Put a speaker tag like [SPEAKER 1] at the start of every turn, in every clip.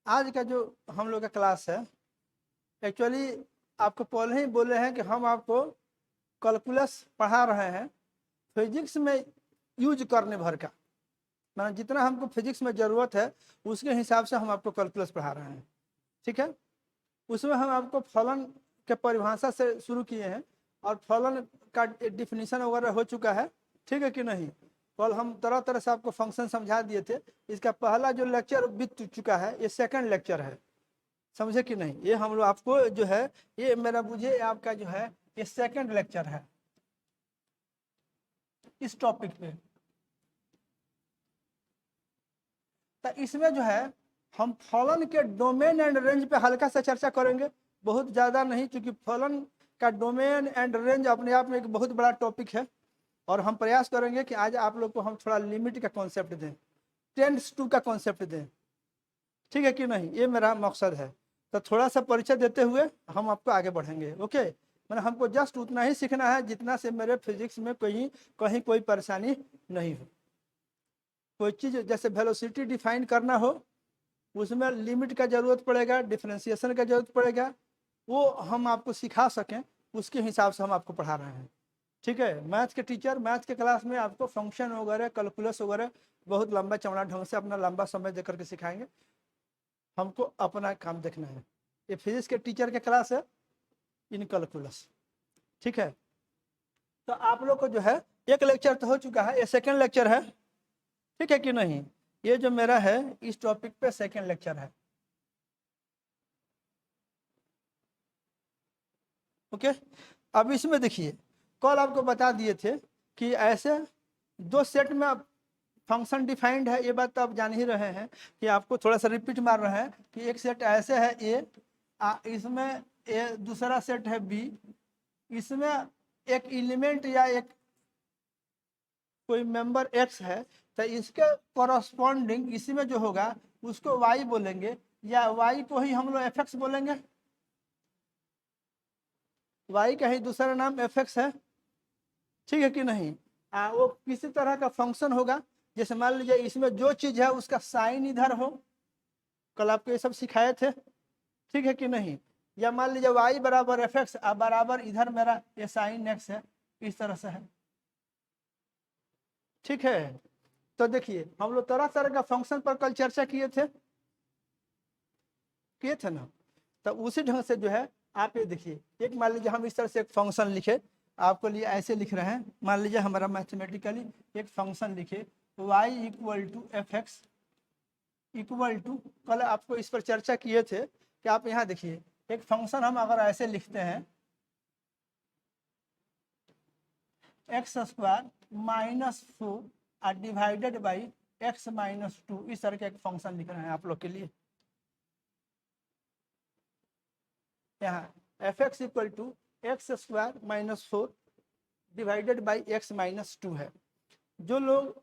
[SPEAKER 1] आज का जो हम लोग का क्लास है, एक्चुअली आपको पहले ही बोले हैं कि हम आपको कैलकुलस पढ़ा रहे हैं फिजिक्स में यूज करने भर का, मतलब जितना हमको फिजिक्स में ज़रूरत है उसके हिसाब से हम आपको कैलकुलस पढ़ा रहे हैं। ठीक है, उसमें हम आपको फलन के परिभाषा से शुरू किए हैं और फलन का डिफिनीशन वगैरह हो चुका है। ठीक है कि नहीं? कल हम तरह तरह से आपको फंक्शन समझा दिए थे। इसका पहला जो लेक्चर बीत चुका है, ये सेकंड लेक्चर है, समझे कि नहीं? ये हम लोग आपको जो है, ये मेरा बुझे आपका जो है ये सेकंड लेक्चर है इस टॉपिक पे। तो इसमें जो है हम फलन के डोमेन एंड रेंज पे हल्का सा चर्चा करेंगे, बहुत ज़्यादा नहीं, क्योंकि फलन का डोमेन एंड रेंज अपने आप में एक बहुत बड़ा टॉपिक है। और हम प्रयास करेंगे कि आज आप लोग को हम थोड़ा लिमिट का कॉन्सेप्ट दें, टेंस टू का कॉन्सेप्ट दें। ठीक है कि नहीं? ये मेरा मकसद है। तो थोड़ा सा परिचय देते हुए हम आपको आगे बढ़ेंगे। ओके, मैंने हमको जस्ट उतना ही सीखना है जितना से मेरे फिजिक्स में कहीं कहीं कोई परेशानी नहीं हो। कोई चीज़ जैसे वेलोसिटी डिफाइन करना हो, उसमें लिमिट का जरूरत पड़ेगा, डिफरेंशिएशन का जरूरत पड़ेगा, वो हम आपको सिखा सकें उसके हिसाब से हम आपको पढ़ा रहे हैं। ठीक है, मैथ के टीचर मैथ के क्लास में आपको फंक्शन वगैरह कैलकुलस वगैरह बहुत लंबा चौड़ा ढंग से अपना लंबा समय दे करके सिखाएंगे। हमको अपना काम देखना है। ये फिजिक्स के टीचर के क्लास है इन कैलकुलस। ठीक है, तो आप लोग को जो है एक लेक्चर तो हो चुका है, ये सेकंड लेक्चर है। ठीक है कि नहीं? ये जो मेरा है इस टॉपिक पे सेकंड लेक्चर है। ओके, अब इसमें देखिए, कल आपको बता दिए थे कि ऐसे दो सेट में फंक्शन डिफाइंड है, ये बात तो आप जान ही रहे हैं कि आपको थोड़ा सा रिपीट मार रहे हैं कि एक सेट ऐसे है ए, इसमें ए, दूसरा सेट है बी, इसमें एक एलिमेंट या एक कोई मेंबर एक्स है, तो इसके कॉरस्पॉन्डिंग इसी में जो होगा उसको वाई बोलेंगे, या वाई को ही हम लोग एफ एक्स बोलेंगे। वाई का ही दूसरा नाम एफ एक्स है। ठीक है कि नहीं? वो किसी तरह का फंक्शन होगा, जैसे मान लीजिए इसमें जो चीज है उसका साइन इधर हो, कल आपको ये सब सिखाए थे। ठीक है कि नहीं? या मान लीजिए वाई बराबर एफ एक्स बराबर इधर मेरा ये साइन एक्स है, इस तरह से है। ठीक है, तो देखिए हम लोग तरह तरह का फंक्शन पर कल चर्चा किए थे ना। तो उसी ढंग से जो है आप ये देखिए, एक मान लीजिए हम इस तरह से एक फंक्शन लिखे, आपको लिए ऐसे लिख रहे हैं, मान लीजिए हमारा मैथमेटिकली एक फंक्शन लिखे y equal to f x equal to, कल आपको इस पर चर्चा किए थे कि आप यहाँ देखिए एक फंक्शन हम अगर ऐसे लिखते हैं x square minus 4 divided by x minus 2, इस तरह का एक फंक्शन लिख रहे हैं आप लोग के लिए। यहाँ f x equal to x square minus 4 divided by x minus 2 है। जो लोग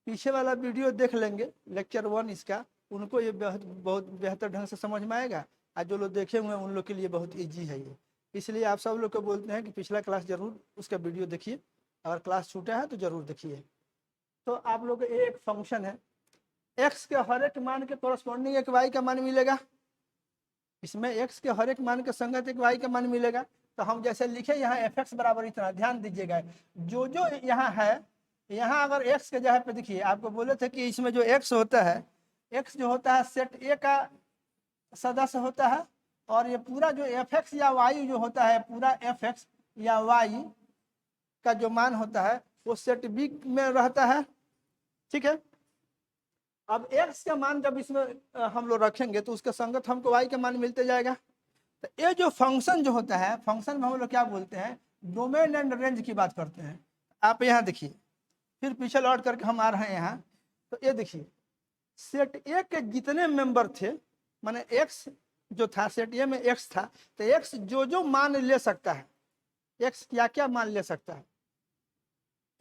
[SPEAKER 1] पीछे वाला वीडियो देख लेंगे लेक्चर 1 इसका, उनको ये बहुत बेहतर ढंग से समझ में आएगा, और जो लोग देखे हुए हैं उन लोग के लिए बहुत ईजी है ये। इसलिए आप सब लोग को बोलते हैं कि पिछला क्लास जरूर उसका वीडियो देखिए, अगर क्लास छूटा है तो जरूर देखिए। तो आप लोग एक फंक्शन है, एक्स के हर एक मान के कोरस्पॉन्डिंग एक वाई का मान मिलेगा, इसमें एक्स के हर एक मान के संगत एक वाई का मान मिलेगा। तो हम जैसे लिखे यहाँ एफ एक्स बराबर इतना, ध्यान दीजिएगा जो जो यहाँ है, यहाँ अगर एक्स के जगह पे देखिए, आपको बोले थे कि इसमें जो एक्स होता है, एक्स जो होता है सेट ए का सदस्य होता है, और ये पूरा जो एफ एक्स या वाई जो होता है, पूरा एफ एक्स या वाई का जो मान होता है वो सेट बी में रहता है। ठीक है, अब एक्स का मान जब इसमें हम लोग रखेंगे तो उसके संगत हमको वाई का मान मिलते जाएगा। तो ये जो फंक्शन जो होता है, फंक्शन में हम लोग क्या बोलते हैं, डोमेन एंड रेंज की बात करते हैं। आप यहाँ देखिए, फिर पीछे लौट करके हम आ रहे हैं यहाँ, तो ये देखिए सेट ए के जितने मेंबर थे, माने एक्स जो था सेट ए में एक्स था, तो एक्स जो जो मान ले सकता है, एक्स क्या क्या मान ले सकता है,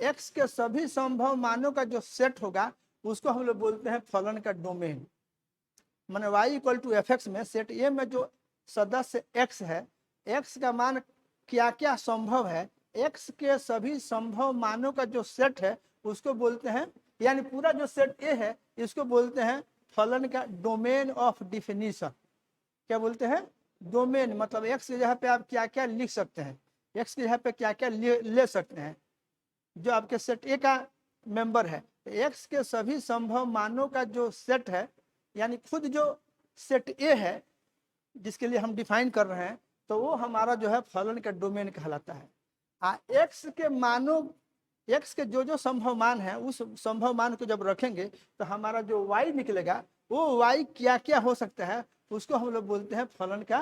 [SPEAKER 1] एक्स के सभी संभव मानों का जो सेट होगा उसको हम लोग बोलते हैं फलन का डोमेन। माने y equal to f x में सेट ए में जो सदस्य x है, x का मान क्या क्या संभव है, x के सभी संभव मानों का जो सेट है उसको बोलते हैं, यानी पूरा जो सेट ए है इसको बोलते हैं फलन का डोमेन ऑफ डिफिनीशन। क्या बोलते हैं? डोमेन मतलब एक्स की जगह पे आप क्या क्या लिख सकते हैं, एक्स की जगह पे क्या क्या ले सकते हैं। जो आपके सेट ए का मेंबर है, तो एक्स के सभी संभव मानों का जो सेट है, यानी खुद जो सेट ए है जिसके लिए हम डिफाइन कर रहे हैं, तो वो हमारा जो है फलन का डोमेन कहलाता है। एक्स के मानों, एक्स के जो संभव मान है, उस संभव मान को जब रखेंगे तो हमारा जो वाई निकलेगा, वो वाई क्या क्या हो सकता है, उसको हम लोग बोलते हैं फलन का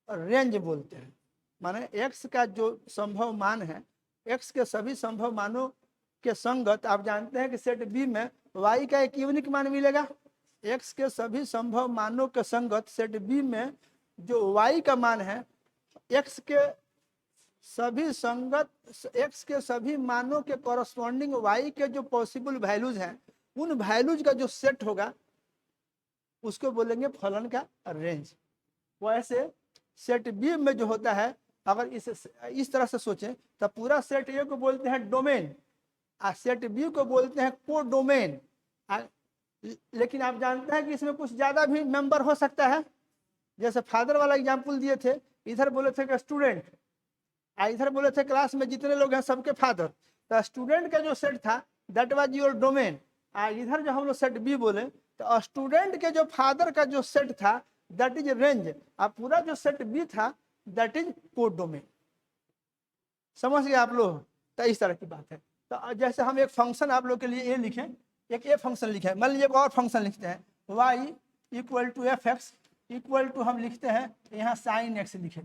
[SPEAKER 1] रेंज बोलते हैं। माने एक्स का जो संभव मान है, एक्स के सभी संभव मानों के संगत, आप जानते हैं कि सेट बी में वाई का एक यूनिक मान मिलेगा। एक्स के सभी संभव मानों के संगत सेट बी में जो वाई का मान है, एक्स के सभी संगत, एक्स के सभी मानों के कॉरस्पॉन्डिंग वाई के जो पॉसिबल वैल्यूज हैं, उन वैल्यूज का जो सेट होगा उसको बोलेंगे फलन का रेंज। वैसे सेट बी में जो होता है, अगर इस तरह से सोचें तो पूरा सेट ए को बोलते हैं डोमेन, और सेट बी को बोलते हैं कोडोमेन। लेकिन आप जानते हैं कि इसमें कुछ ज्यादा भी मेंबर हो सकता है। जैसे फादर वाला एग्जांपल दिए थे, इधर बोले थे कि स्टूडेंट, इधर बोले थे क्लास में जितने लोग हैं सबके फादर, तो स्टूडेंट का जो सेट था दैट वाज योर डोमेन। इधर जो हम लोग सेट बी बोले तो स्टूडेंट के जो फादर का जो सेट था दैट इज रेंज, और पूरा जो सेट बी था दैट इज कोड डोमेन। समझ गए आप लोग? तो इस तरह की बात है। तो जैसे हम एक फंक्शन आप लोग के लिए ए लिखें, एक ए फंक्शन लिखे, मान लीजिए एक और फंक्शन लिखते हैं, y equal to f x equal to, हम लिखते हैं यहाँ साइन एक्स लिखे,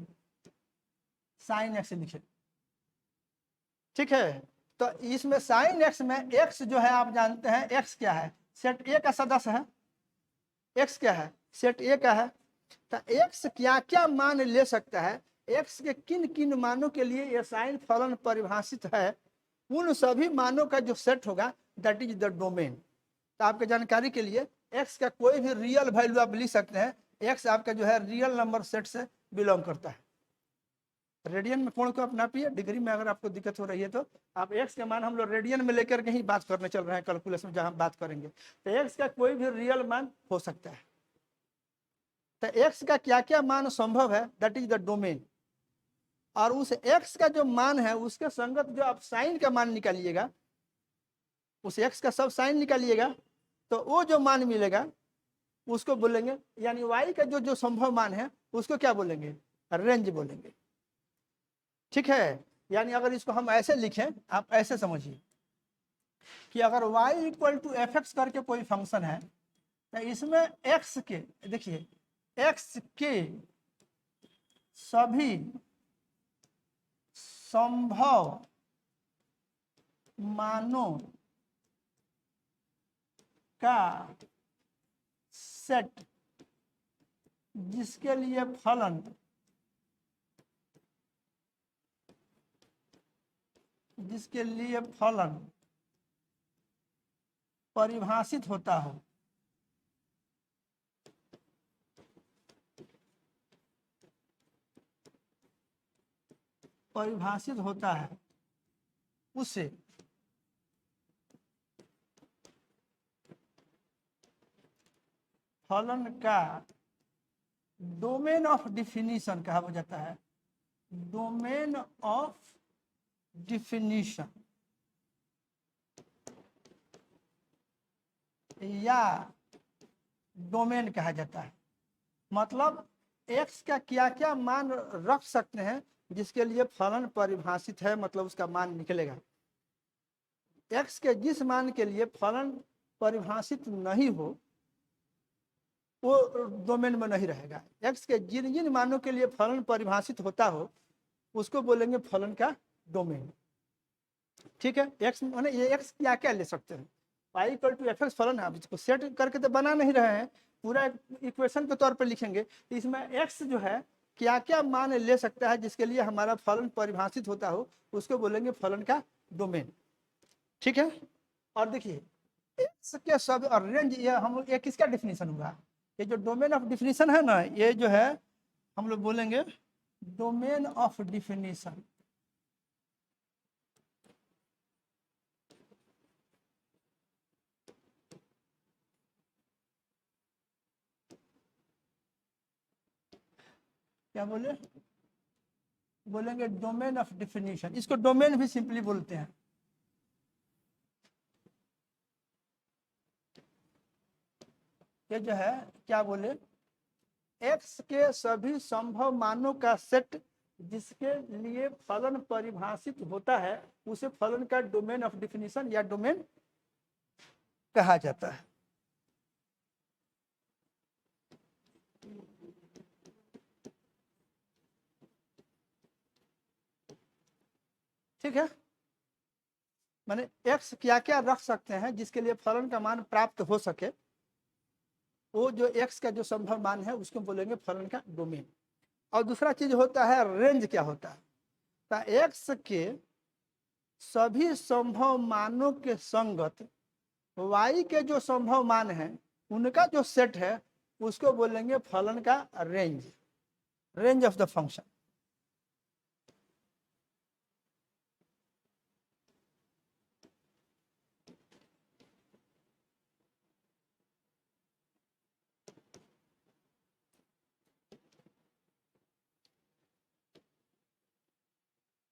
[SPEAKER 1] साइन एक्स लिखे, ठीक है। तो इसमें साइन एक्स में एक्स जो है, आप जानते हैं एक्स क्या है, सेट ए का सदस्य है। एक्स क्या है? सेट ए का है। तो एक्स क्या क्या मान ले सकता है, एक्स के किन किन मानों के लिए ये साइन फलन परिभाषित है, उन सभी मानों का जो सेट होगा दैट इज द डोमेन। तो आपके जानकारी के लिए एक्स का कोई भी रियल वैल्यू आप लिख सकते हैं, एक्स आपका जो है रियल नंबर सेट से बिलोंग करता है। रेडियन में कोण को आप नापिए, डिग्री में अगर आपको दिक्कत हो रही है तो आप एक्स के मान हम लोग रेडियन में लेकर के ही बात करने चल रहे हैं, कैलकुलेशन जहां बात करेंगे। तो एक्स का कोई भी रियल मान हो सकता है। तो एक्स का क्या क्या मान संभव है दैट इज द डोमेन, और उस एक्स का जो मान है उसके संगत जो आप साइन का मान निकालिएगा, उस एक्स का सब साइन निकालिएगा, तो वो जो मान मिलेगा उसको बोलेंगे, यानी वाई का जो संभव मान है उसको क्या बोलेंगे? रेंज बोलेंगे, ठीक है। यानी अगर इसको हम ऐसे लिखें, आप ऐसे समझिए कि अगर y equal to f x करके कोई फंक्शन है, तो इसमें x के, देखिए x के सभी संभव मानों का सेट जिसके लिए फलन परिभाषित होता हो, परिभाषित होता है, उसे फलन का डोमेन ऑफ डिफिनीशन कहा जाता है। डोमेन ऑफ डिफिनीशन या डोमेन कहा जाता है। मतलब एक्स का क्या क्या मान रख सकते हैं जिसके लिए फलन परिभाषित है, मतलब उसका मान निकलेगा। एक्स के जिस मान के लिए फलन परिभाषित नहीं हो वो डोमेन में नहीं रहेगा। एक्स के जिन जिन मानों के लिए फलन परिभाषित होता हो उसको बोलेंगे फलन का डोमेन, ठीक है। एक्स माने ये एक्स क्या क्या ले सकते हैं, pi equal to f x फलन है। आप इसको सेट करके तो बना नहीं रहे हैं, पूरा इक्वेशन के तौर पर लिखेंगे। तो इसमें एक्स जो है क्या क्या मान ले सकता है जिसके लिए हमारा फलन परिभाषित होता हो उसको बोलेंगे फलन का डोमेन, ठीक है। और देखिए एक्स के सब और रेंज, ये हम ये किसका डिफिनीशन हुआ, ये जो डोमेन ऑफ डिफिनीशन है ना, ये जो है हम लोग बोलेंगे डोमेन ऑफ डिफिनीशन। क्या बोले, बोलेंगे डोमेन ऑफ डिफिनीशन, इसको डोमेन भी सिंपली बोलते हैं। ये जो है क्या बोले, x के सभी संभव मानों का सेट जिसके लिए फलन परिभाषित होता है उसे फलन का डोमेन ऑफ डिफिनीशन या डोमेन कहा जाता है। ठीक है, माने x क्या क्या रख सकते हैं जिसके लिए फलन का मान प्राप्त हो सके, वो जो x का जो संभव मान है उसको बोलेंगे फलन का डोमेन। और दूसरा चीज होता है रेंज, क्या होता है, तो x के सभी संभव मानों के संगत y के जो संभव मान है उनका जो सेट है उसको बोलेंगे फलन का range, range of the function.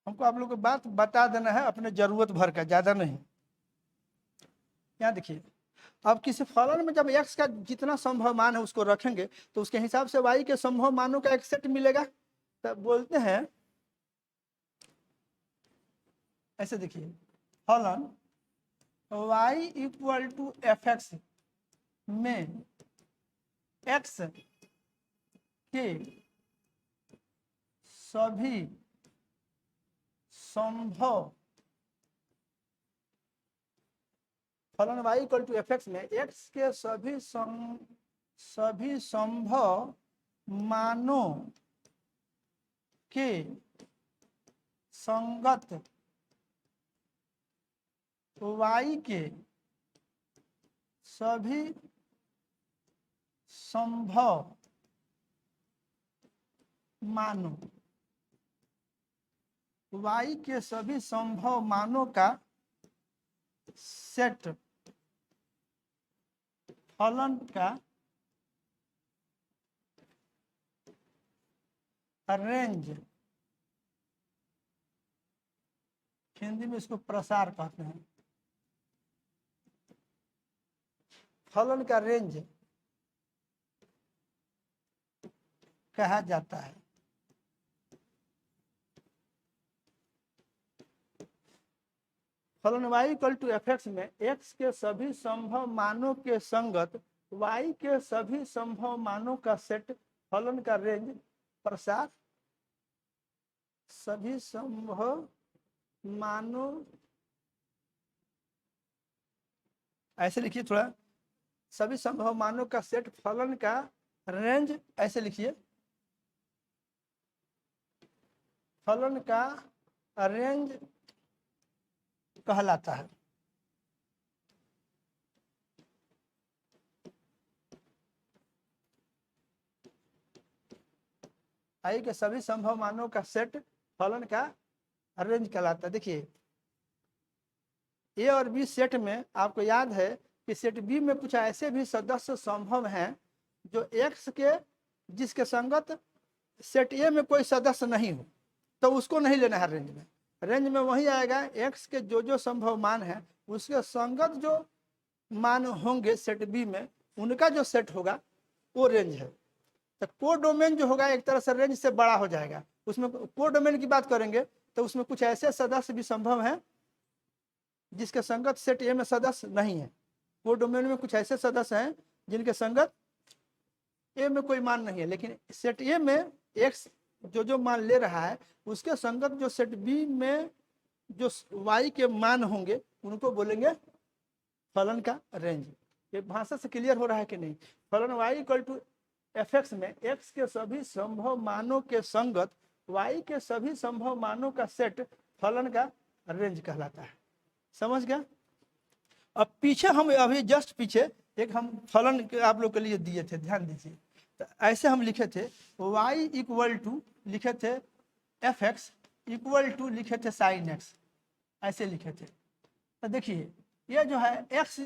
[SPEAKER 1] हमको आप लोग को बात बता देना है अपने जरूरत भर का, ज्यादा नहीं। यहाँ देखिए, अब किसी फलन में जब x का जितना संभव मान है उसको रखेंगे तो उसके हिसाब से y के संभव मानों का एक सेट मिलेगा। तो बोलते हैं ऐसे, देखिए फलन y equal to f x में x के सभी संभव, फलन y equal to f x में x के सभी संभव मानों के संगत y के सभी संभव मानों, y के सभी संभव मानों का सेट फलन का रेंज, हिंदी में इसको प्रसार कहते हैं, फलन का रेंज कहा जाता है। फलन y equal to f x में x के सभी संभव मानों के संगत y के सभी संभव मानों का सेट फलन का रेंज प्रसार, सभी संभव मानों, ऐसे लिखिए थोड़ा, सभी संभव मानों का सेट फलन का रेंज, ऐसे लिखिए फलन का रेंज कहलाता है। आई के सभी संभव मानों का सेट फलन का रेंज कहलाता है। देखिए ए और बी सेट में आपको याद है कि सेट बी में कुछ ऐसे भी सदस्य संभव हैं जो एक्स के जिसके संगत सेट ए में कोई सदस्य नहीं हो, तो उसको नहीं लेना है रेंज में। रेंज में वही आएगा एक्स के जो संभव मान है उसके संगत जो मान होंगे सेट बी में, उनका जो सेट होगा वो रेंज है। तो कोडोमेन जो होगा एक तरह से रेंज से बड़ा हो जाएगा। उसमें कोडोमेन की बात करेंगे तो उसमें कुछ ऐसे सदस्य भी संभव हैं जिसके संगत सेट ए में सदस्य नहीं है। कोडोमेन में कुछ ऐसे सदस्य हैं जिनके संगत ए में कोई मान नहीं है, लेकिन सेट ए में एक्स जो मान ले रहा है उसके संगत जो सेट बी में जो वाई के मान होंगे उनको बोलेंगे फलन का रेंज। ये भाषा से क्लियर हो रहा है कि नहीं? फलन y equal to f x में एक्स के सभी संभव मानों के संगत वाई के सभी संभव मानों का सेट फलन का रेंज कहलाता है। समझ गया? अब पीछे हम अभी जस्ट पीछे एक हम फलन आप लोग के लिए दिए थे, ध्यान दीजिए। तो ऐसे हम लिखे थे y इक्वल टू लिखे थे एफ एक्स इक्वल टू लिखे थे साइन एक्स, ऐसे लिखे थे। तो देखिए ये जो है x,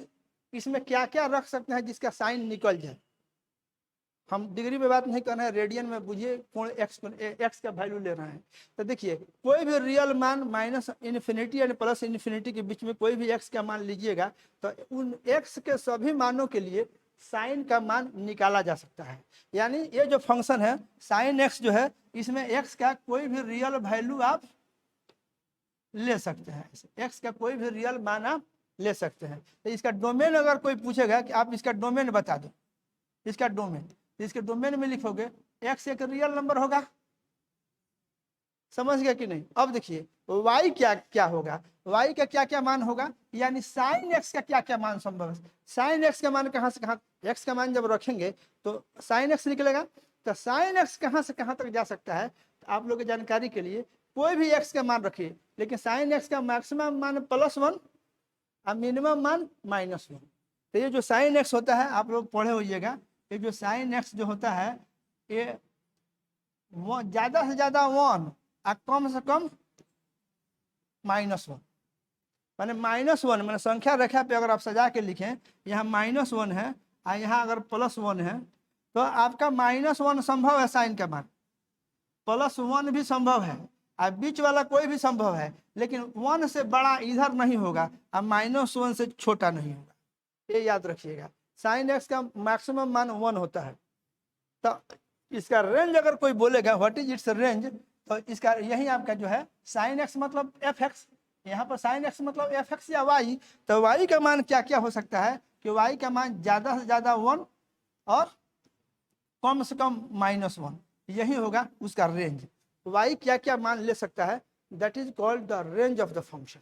[SPEAKER 1] इसमें क्या क्या रख सकते हैं जिसका साइन निकल जाए। हम डिग्री में बात नहीं कर रहे हैं, रेडियन में बुझिए, कोण एक्स का वैल्यू ले रहे हैं। तो देखिए कोई भी रियल मान minus infinity and plus infinity के बीच में कोई भी एक्स का मान लीजिएगा, तो उन एक्स के सभी मानों के लिए साइन का मान निकाला जा सकता है। यानी ये जो फंक्शन है साइन एक्स जो है, इसमें एक्स का कोई भी रियल वैल्यू आप ले सकते हैं, एक्स का कोई भी रियल मान आप ले सकते हैं। तो इसका डोमेन अगर कोई पूछेगा कि आप इसका डोमेन बता दो, इसका डोमेन, इसके डोमेन में लिखोगे एक्स एक रियल नंबर होगा, समझ गया कि नहीं। अब देखिए वाई क्या क्या होगा, वाई का क्या क्या मान होगा, यानी साइन एक्स का क्या क्या मान संभव है। साइन एक्स का मान कहाँ से कहाँ, एक्स का मान जब रखेंगे तो साइन एक्स निकलेगा। तो साइन एक्स कहाँ से कहाँ तक जा सकता है, तो आप लोग की जानकारी के लिए कोई भी एक्स का मान रखिए, लेकिन साइन एक्स का मैक्सिमम मान +1 और मिनिमम मान -1। तो ये जो साइन एक्स होता है आप लोग पढ़े होइएगा, ये जो साइन एक्स जो होता है ये ज़्यादा से ज़्यादा 1 और कम से कम -1, माने -1 मैंने संख्या रेखा पे अगर आप सजा के लिखें, यहाँ -1 है और यहाँ अगर +1 है, तो आपका -1 संभव है साइन का मान, +1 भी संभव है और बीच वाला कोई भी संभव है, लेकिन 1 से बड़ा इधर नहीं होगा और -1 से छोटा नहीं होगा, ये याद रखिएगा। साइन एक्स का मैक्सिमम मान 1 होता है। तो इसका रेंज अगर कोई बोलेगा व्हाट इज इट्स रेंज, तो इसका यही आपका जो है साइन एक्स मतलब एफ एक्स, यहाँ पर साइन एक्स मतलब एफ एक्स या वाई। तो वाई का मान क्या क्या हो सकता है कि वाई का मान ज़्यादा से ज़्यादा 1 और कम से कम -1, यही होगा उसका रेंज। वाई क्या क्या मान ले सकता है, that is called the range of the function,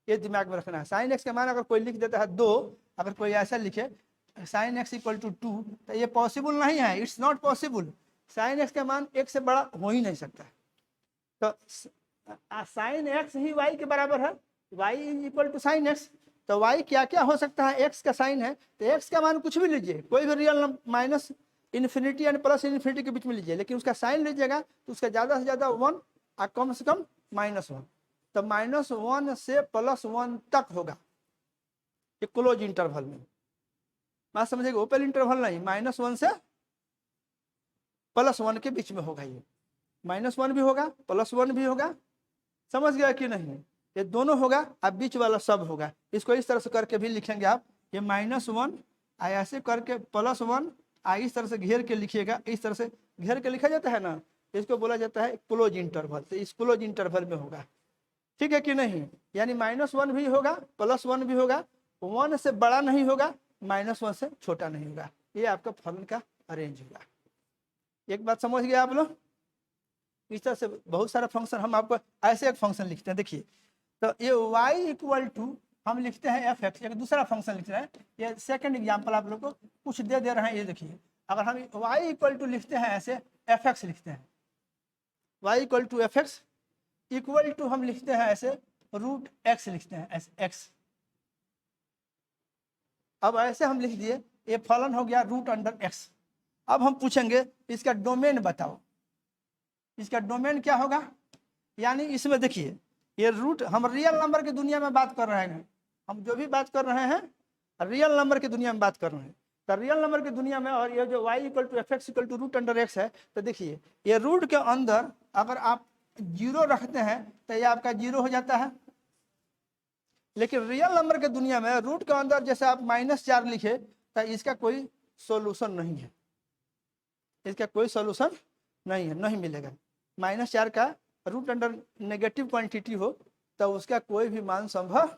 [SPEAKER 1] ये दिमाग में रखना है। साइन एक्स का मान अगर कोई लिख देता है 2, अगर कोई ऐसा लिखे साइन एक्स इक्वल टू 2, तो ये पॉसिबल नहीं है, it's not possible. Sine x का मान 1 से बड़ा हो ही नहीं सकता है। तो साइन एक्स ही वाई के बराबर है, y equal to sine x. तो वाई क्या क्या हो सकता है, एक्स का साइन है तो एक्स का मान कुछ भी लीजिए, कोई भी real minus infinity and plus infinity के बीच में लीजिए, लेकिन उसका साइन लीजिएगा तो उसका ज़्यादा से ज़्यादा 1 और कम से कम -1। तो -1 से +1 तक होगा ये क्लोज इंटरवल में, बात समझेगा, ओपन इंटरवल नहीं, -1 से +1 के बीच में होगा। ये -1 भी होगा +1 भी होगा, समझ गया कि नहीं, ये दोनों होगा अब बीच वाला सब होगा। इसको इस तरह से करके भी लिखेंगे आप, ये -1 ऐसे करके +1 इस तरह से घेर के लिखिएगा, इस तरह से घेर के लिखा जाता है ना, इसको बोला जाता है क्लोज इंटरवल। तो इस क्लोज इंटरवल में होगा, ठीक है कि नहीं। यानी -1 भी होगा +1 भी होगा, 1 से बड़ा नहीं होगा, -1 से छोटा नहीं होगा, ये आपका फलन का अरेंज होगा। एक बात समझ गए आप लोग। इस तरह से बहुत सारा फंक्शन, हम आपको ऐसे एक फंक्शन लिखते हैं, देखिए तो ये y इक्वल टू हम लिखते हैं एफ एक्स, एक दूसरा फंक्शन लिख रहे हैं, ये सेकंड एग्जांपल आप लोग को कुछ दे रहे हैं। ये देखिए अगर हम y इक्वल टू लिखते हैं ऐसे एफ एक्स लिखते हैं, y equal to f x equal to हम लिखते हैं ऐसे √x लिखते हैं ऐसे x। अब ऐसे हम लिख दिए, ये फलन हो गया √x। अब हम पूछेंगे इसका डोमेन बताओ, इसका डोमेन क्या होगा। यानी इसमें देखिए ये रूट, हम रियल नंबर की दुनिया में बात कर रहे हैं, हम जो भी बात कर रहे हैं रियल नंबर की दुनिया में बात कर रहे हैं। तो रियल नंबर की दुनिया में, और ये जो y equal to f x equal to √x है, तो देखिए ये रूट के अंदर अगर आप 0 रखते हैं तो ये आपका 0 हो जाता है। लेकिन रियल नंबर के दुनिया में रूट के अंदर जैसे आप -4 लिखे तो इसका कोई सोल्यूशन नहीं है, इसका कोई सोल्यूशन नहीं है, नहीं मिलेगा। -4 का रूट अंडर नेगेटिव क्वांटिटी हो तो उसका कोई भी मान संभव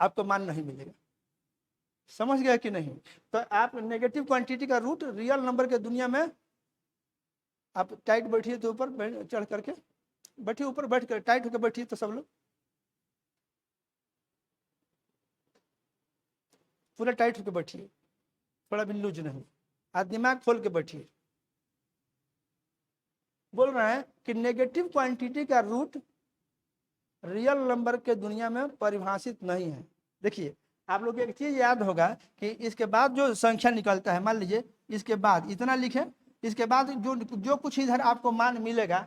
[SPEAKER 1] आपको मान नहीं मिलेगा, समझ गया कि नहीं। तो आप नेगेटिव क्वांटिटी का रूट रियल नंबर के दुनिया में, आप टाइट बैठिए तो ऊपर चढ़ करके बैठिए, ऊपर बैठ कर टाइट होकर बैठिए तो सब लोग पूरा टाइट होकर बैठिए, थोड़ा भी लूज नहीं, आप दिमाग खोल के बैठिए। बोल रहे हैं कि नेगेटिव क्वांटिटी का रूट रियल नंबर के दुनिया में परिभाषित नहीं है। देखिए आप लोग एक चीज याद होगा कि इसके बाद जो संख्या निकलता है, मान लीजिए इसके बाद इतना लिखे, इसके बाद जो कुछ इधर आपको मान मिलेगा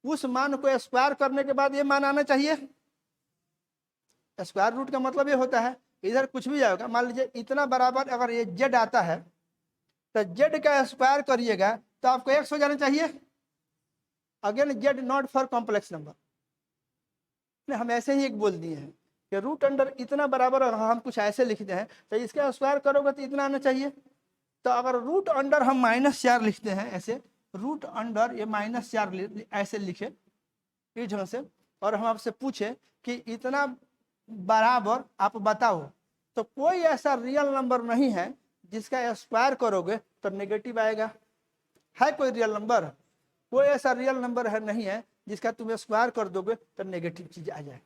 [SPEAKER 1] उस मान को स्क्वायर करने के बाद ये मान आना चाहिए। स्क्वायर रूट का मतलब ये होता है इधर कुछ भी आएगा, मान लीजिए इतना बराबर अगर ये जेड आता है तो जेड का स्क्वायर करिएगा तो आपको एक्स हो जाना चाहिए। Again Z not for complex number, हम ऐसे ही एक बोल दिए हैं कि रूट अंडर इतना बराबर, अगर हम कुछ ऐसे लिखते हैं तो इसका स्क्वायर करोगे तो इतना आना चाहिए। तो अगर रूट अंडर हम -4 लिखते हैं ऐसे, रूट अंडर ये -4 ऐसे लिखे इस ढंग से, और हम आपसे पूछे कि इतना बराबर आप बताओ, तो कोई ऐसा रियल नंबर नहीं है जिसका स्क्वायर करोगे तो नेगेटिव आएगा। है कोई रियल नंबर? कोई ऐसा रियल नंबर है नहीं है जिसका तुम स्क्वायर कर दोगे तो नेगेटिव चीज आ जाए।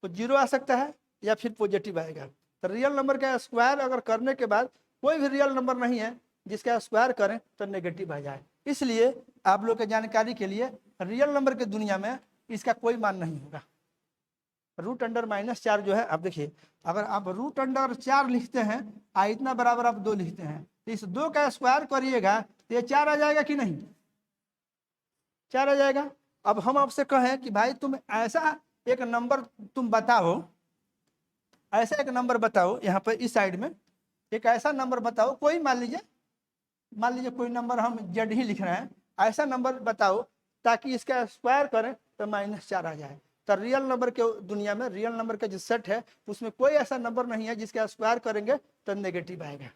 [SPEAKER 1] तो जीरो आ सकता है या फिर पॉजिटिव आएगा। तो रियल नंबर का स्क्वायर अगर करने के बाद कोई भी रियल नंबर नहीं है जिसका स्क्वायर करें तो नेगेटिव आ जाए। इसलिए आप लोग के जानकारी के लिए, रियल नंबर की दुनिया में इसका कोई मान नहीं होगा। रूट अंडर -4 जो है, आप देखिए, अगर आप रूट अंडर 4 लिखते हैं इतना बराबर आप 2 लिखते हैं, तो इस 2 का स्क्वायर करिएगा तो ये 4 आ जाएगा कि नहीं? 4 आ जाएगा। अब हम आपसे कहें कि भाई तुम ऐसा एक नंबर तुम बताओ, ऐसा एक नंबर बताओ, यहाँ पर इस साइड में एक ऐसा नंबर बताओ, कोई मान लीजिए कोई नंबर हम जेड ही लिख रहे हैं, ऐसा नंबर बताओ ताकि इसका स्क्वायर करें तो -4 आ जाए। तो रियल नंबर के दुनिया में, रियल नंबर का जो सेट है उसमें कोई ऐसा नंबर नहीं है जिसका स्क्वायर करेंगे तो नेगेटिव आएगा।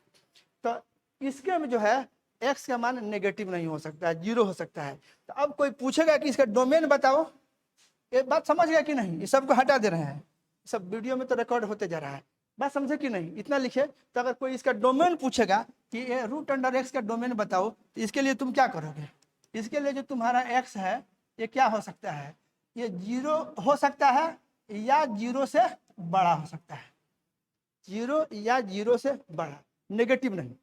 [SPEAKER 1] तो इसके में जो है एक्स का मान नेगेटिव नहीं हो सकता है, 0 हो सकता है। तो अब कोई पूछेगा कि इसका डोमेन बताओ, ये बात समझ गया कि नहीं? ये सबको हटा दे रहे हैं, सब वीडियो में तो रिकॉर्ड होते जा रहा है, बात समझे कि नहीं? इतना लिखे। तो अगर कोई इसका डोमेन पूछेगा कि ये रूट अंडर एक्स का डोमेन बताओ, तो इसके लिए तुम क्या करोगे? इसके लिए जो तुम्हारा एक्स है ये क्या हो सकता है? ये 0 हो सकता है या 0 से बड़ा हो सकता है। 0 या 0 से बड़ा, नेगेटिव नहीं।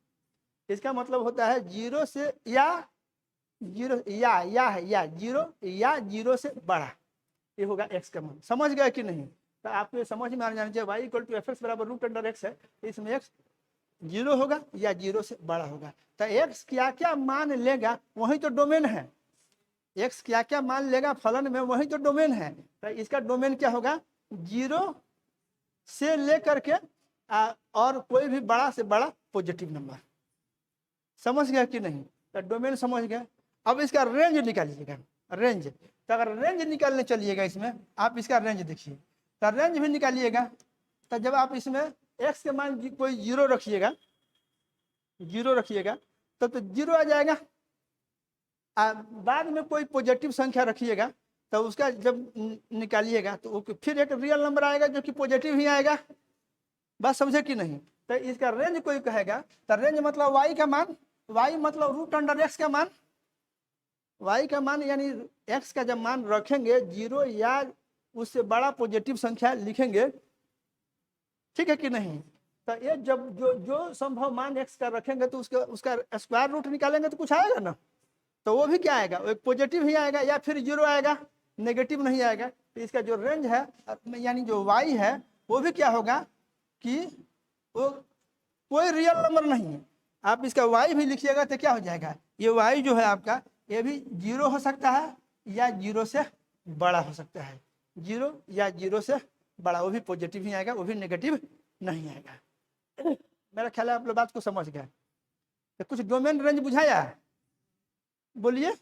[SPEAKER 1] इसका मतलब होता है 0 से या 0 या 0 या 0 से बड़ा, ये होगा एक्स का मान। समझ गए कि नहीं? तो आपको ये समझ में आना जाना चाहिए, y equal to f x बराबर रूट अंडर एक्स है, तो इसमें एक्स 0 होगा या 0 से बड़ा होगा। तो एक्स क्या क्या मान लेगा वही तो डोमेन है। एक्स क्या क्या मान लेगा फलन में वही तो डोमेन है। तो इसका डोमेन क्या होगा? 0 से लेकर के और कोई भी बड़ा से बड़ा पॉजिटिव नंबर। समझ गया कि नहीं? तो डोमेन समझ गए। अब इसका रेंज निकालिएगा, रेंज। तो अगर रेंज निकालने चलिएगा इसमें, आप इसका रेंज देखिए, तो रेंज भी निकालिएगा। तो जब आप इसमें एक्स के मान कोई 0 रखिएगा, 0 रखिएगा तो 0 आ जाएगा। बाद में कोई पॉजिटिव संख्या रखिएगा तो उसका जब निकालिएगा तो फिर एक रियल नंबर आएगा जो कि पॉजिटिव ही आएगा। बात समझे कि नहीं? तो इसका रेंज कोई कहेगा, तो रेंज मतलब वाई का मान, वाई मतलब रूट अंडर एक्स का मान, वाई का मान यानी एक्स का जब मान रखेंगे 0 या उससे बड़ा पॉजिटिव संख्या लिखेंगे, ठीक है कि नहीं? तो ये जब जो संभव मान एक्स का रखेंगे तो उसका स्क्वायर रूट निकालेंगे तो कुछ आएगा ना, तो वो भी क्या आएगा? वो एक पॉजिटिव ही आएगा या फिर 0 आएगा, नेगेटिव नहीं आएगा। तो इसका जो रेंज है यानी जो वाई है वो भी क्या होगा कि वो कोई रियल नंबर नहीं है। आप इसका वाई भी लिखिएगा तो क्या हो जाएगा? ये वाई जो है आपका, ये भी 0 हो सकता है या 0 से बड़ा हो सकता है। 0 या 0 से बड़ा, वो भी पॉजिटिव ही आएगा, वो भी नेगेटिव नहीं आएगा। मेरा ख्याल है आप लोग बात को समझ गए। तो कुछ डोमेन रेंज बुझाया? बोलिए।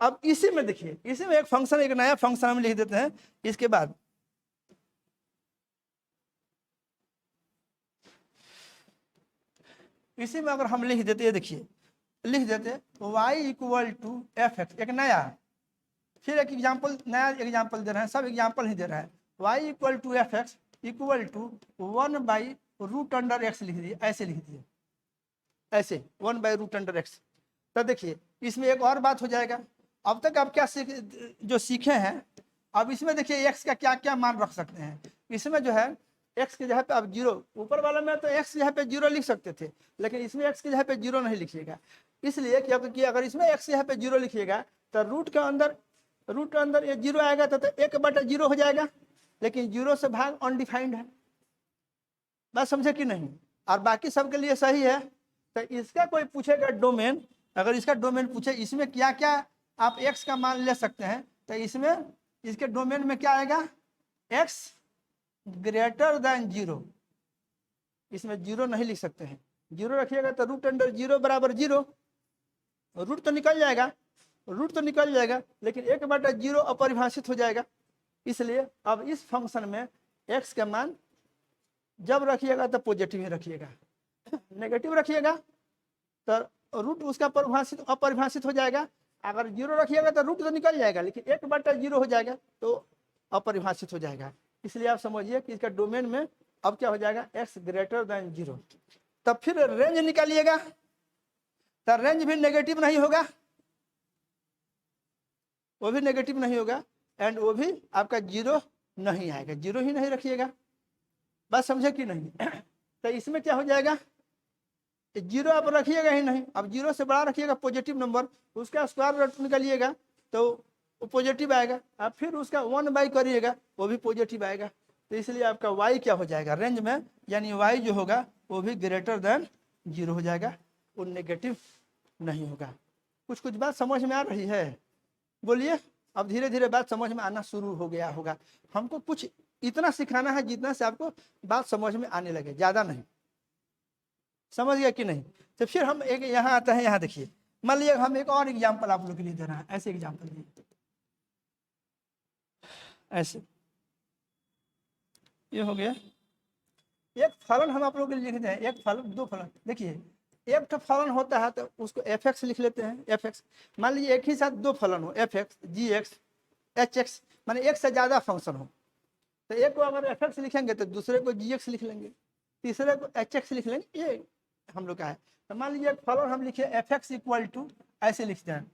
[SPEAKER 1] अब इसी में देखिए, इसी में एक फंक्शन, एक नया फंक्शन हम लिख देते हैं इसके बाद। इसी में अगर हम लिख देते, देखिए लिख देते y equal to f x, एक नया, फिर एक एग्जाम्पल, नया एग्जाम्पल दे रहे हैं, सब एग्जाम्पल ही दे रहा है। y equal to f x equal to 1/√x लिख दिए, ऐसे लिख दिए, ऐसे 1/√x। तो देखिए इसमें एक और बात हो जाएगा। अब तक आप क्या जो सीखे हैं, अब इसमें देखिए x का क्या क्या मान रख सकते हैं। इसमें जो है x की जगह पे आप 0, ऊपर वाला में तो x की जगह पे 0 लिख सकते थे, लेकिन इसमें x की जगह पे 0 नहीं लिखिएगा। इसलिए क्योंकि अगर इसमें x की जगह पे 0 लिखिएगा तो रूट के अंदर ये 0 आएगा तो 1/0 हो जाएगा, लेकिन 0 से भाग अनडिफाइंड है। बात समझे कि नहीं? और बाकी सबके लिए सही है। तो इसका कोई पूछेगा डोमेन, अगर इसका डोमेन पूछे इसमें क्या क्या आप x का मान ले सकते हैं, तो इसमें इसके डोमेन में क्या आएगा? x greater than 0। इसमें 0 नहीं लिख सकते हैं, जीरो रखिएगा तो रूट अंडर जीरो बराबर जीरो, रूट तो निकल जाएगा, रूट तो निकल जाएगा, लेकिन 1/0 अपरिभाषित हो जाएगा। इसलिए अब इस फंक्शन में x का मान जब रखिएगा तो पॉजिटिव ही रखिएगा, नेगेटिव रखिएगा तो रूट उसका परिभाषित अपरिभाषित हो जाएगा। अगर जीरो रखिएगा तो रूट तो निकल जाएगा, लेकिन 1/0 हो जाएगा तो अपरिभाषित हो जाएगा। इसलिए आप समझिए कि इसका डोमेन में अब क्या हो जाएगा, x ग्रेटर देन 0। तब फिर रेंज निकालिएगा तो रेंज भी नेगेटिव नहीं होगा, वो भी नेगेटिव नहीं होगा, एंड वो भी आपका जीरो नहीं आएगा, जीरो ही नहीं रखिएगा। बात समझे कि नहीं? तो इसमें क्या हो जाएगा, जीरो आप रखिएगा ही नहीं, अब जीरो से बड़ा रखिएगा पॉजिटिव नंबर, उसका स्क्वायर रूट निकालिएगा तो वो पॉजिटिव आएगा। आप फिर उसका 1 करिएगा वो भी पॉजिटिव आएगा। तो इसलिए आपका y क्या हो जाएगा रेंज में, यानी y जो होगा वो भी ग्रेटर देन 0 हो जाएगा, वो नेगेटिव नहीं होगा। कुछ कुछ बात समझ में आ रही है? बोलिए। अब धीरे धीरे बात समझ में आना शुरू हो गया होगा। हमको कुछ इतना सिखाना है जितना से आपको बात समझ में आने लगे, ज़्यादा नहीं। समझ गया कि नहीं? तो फिर हम एक यहाँ आते हैं, यहाँ देखिए, मान लीजिए हम एक और एग्जाम्पल आप लोग के लिए दे रहे हैं। ऐसे एग्जाम्पल दिए, ऐसे ये हो गया। एक फलन हम आप लोग के लिए लिखते हैं, एक फलन, दो फलन। देखिए एक तो फलन होता है तो उसको f(x) लिख लेते हैं, f(x). मान लीजिए एक ही साथ दो फलन हो, f(x), g(x), h(x), माने एक से ज्यादा फंक्शन हो, तो एक को अगर f(x) लिखेंगे तो दूसरे को g(x) लिख लेंगे, तीसरे को h(x) लिख लेंगे। ये हम लोग का है। तो मान लीजिए एक फलन हम लिखे f(x) इक्वल टू, ऐसे लिखते हैं,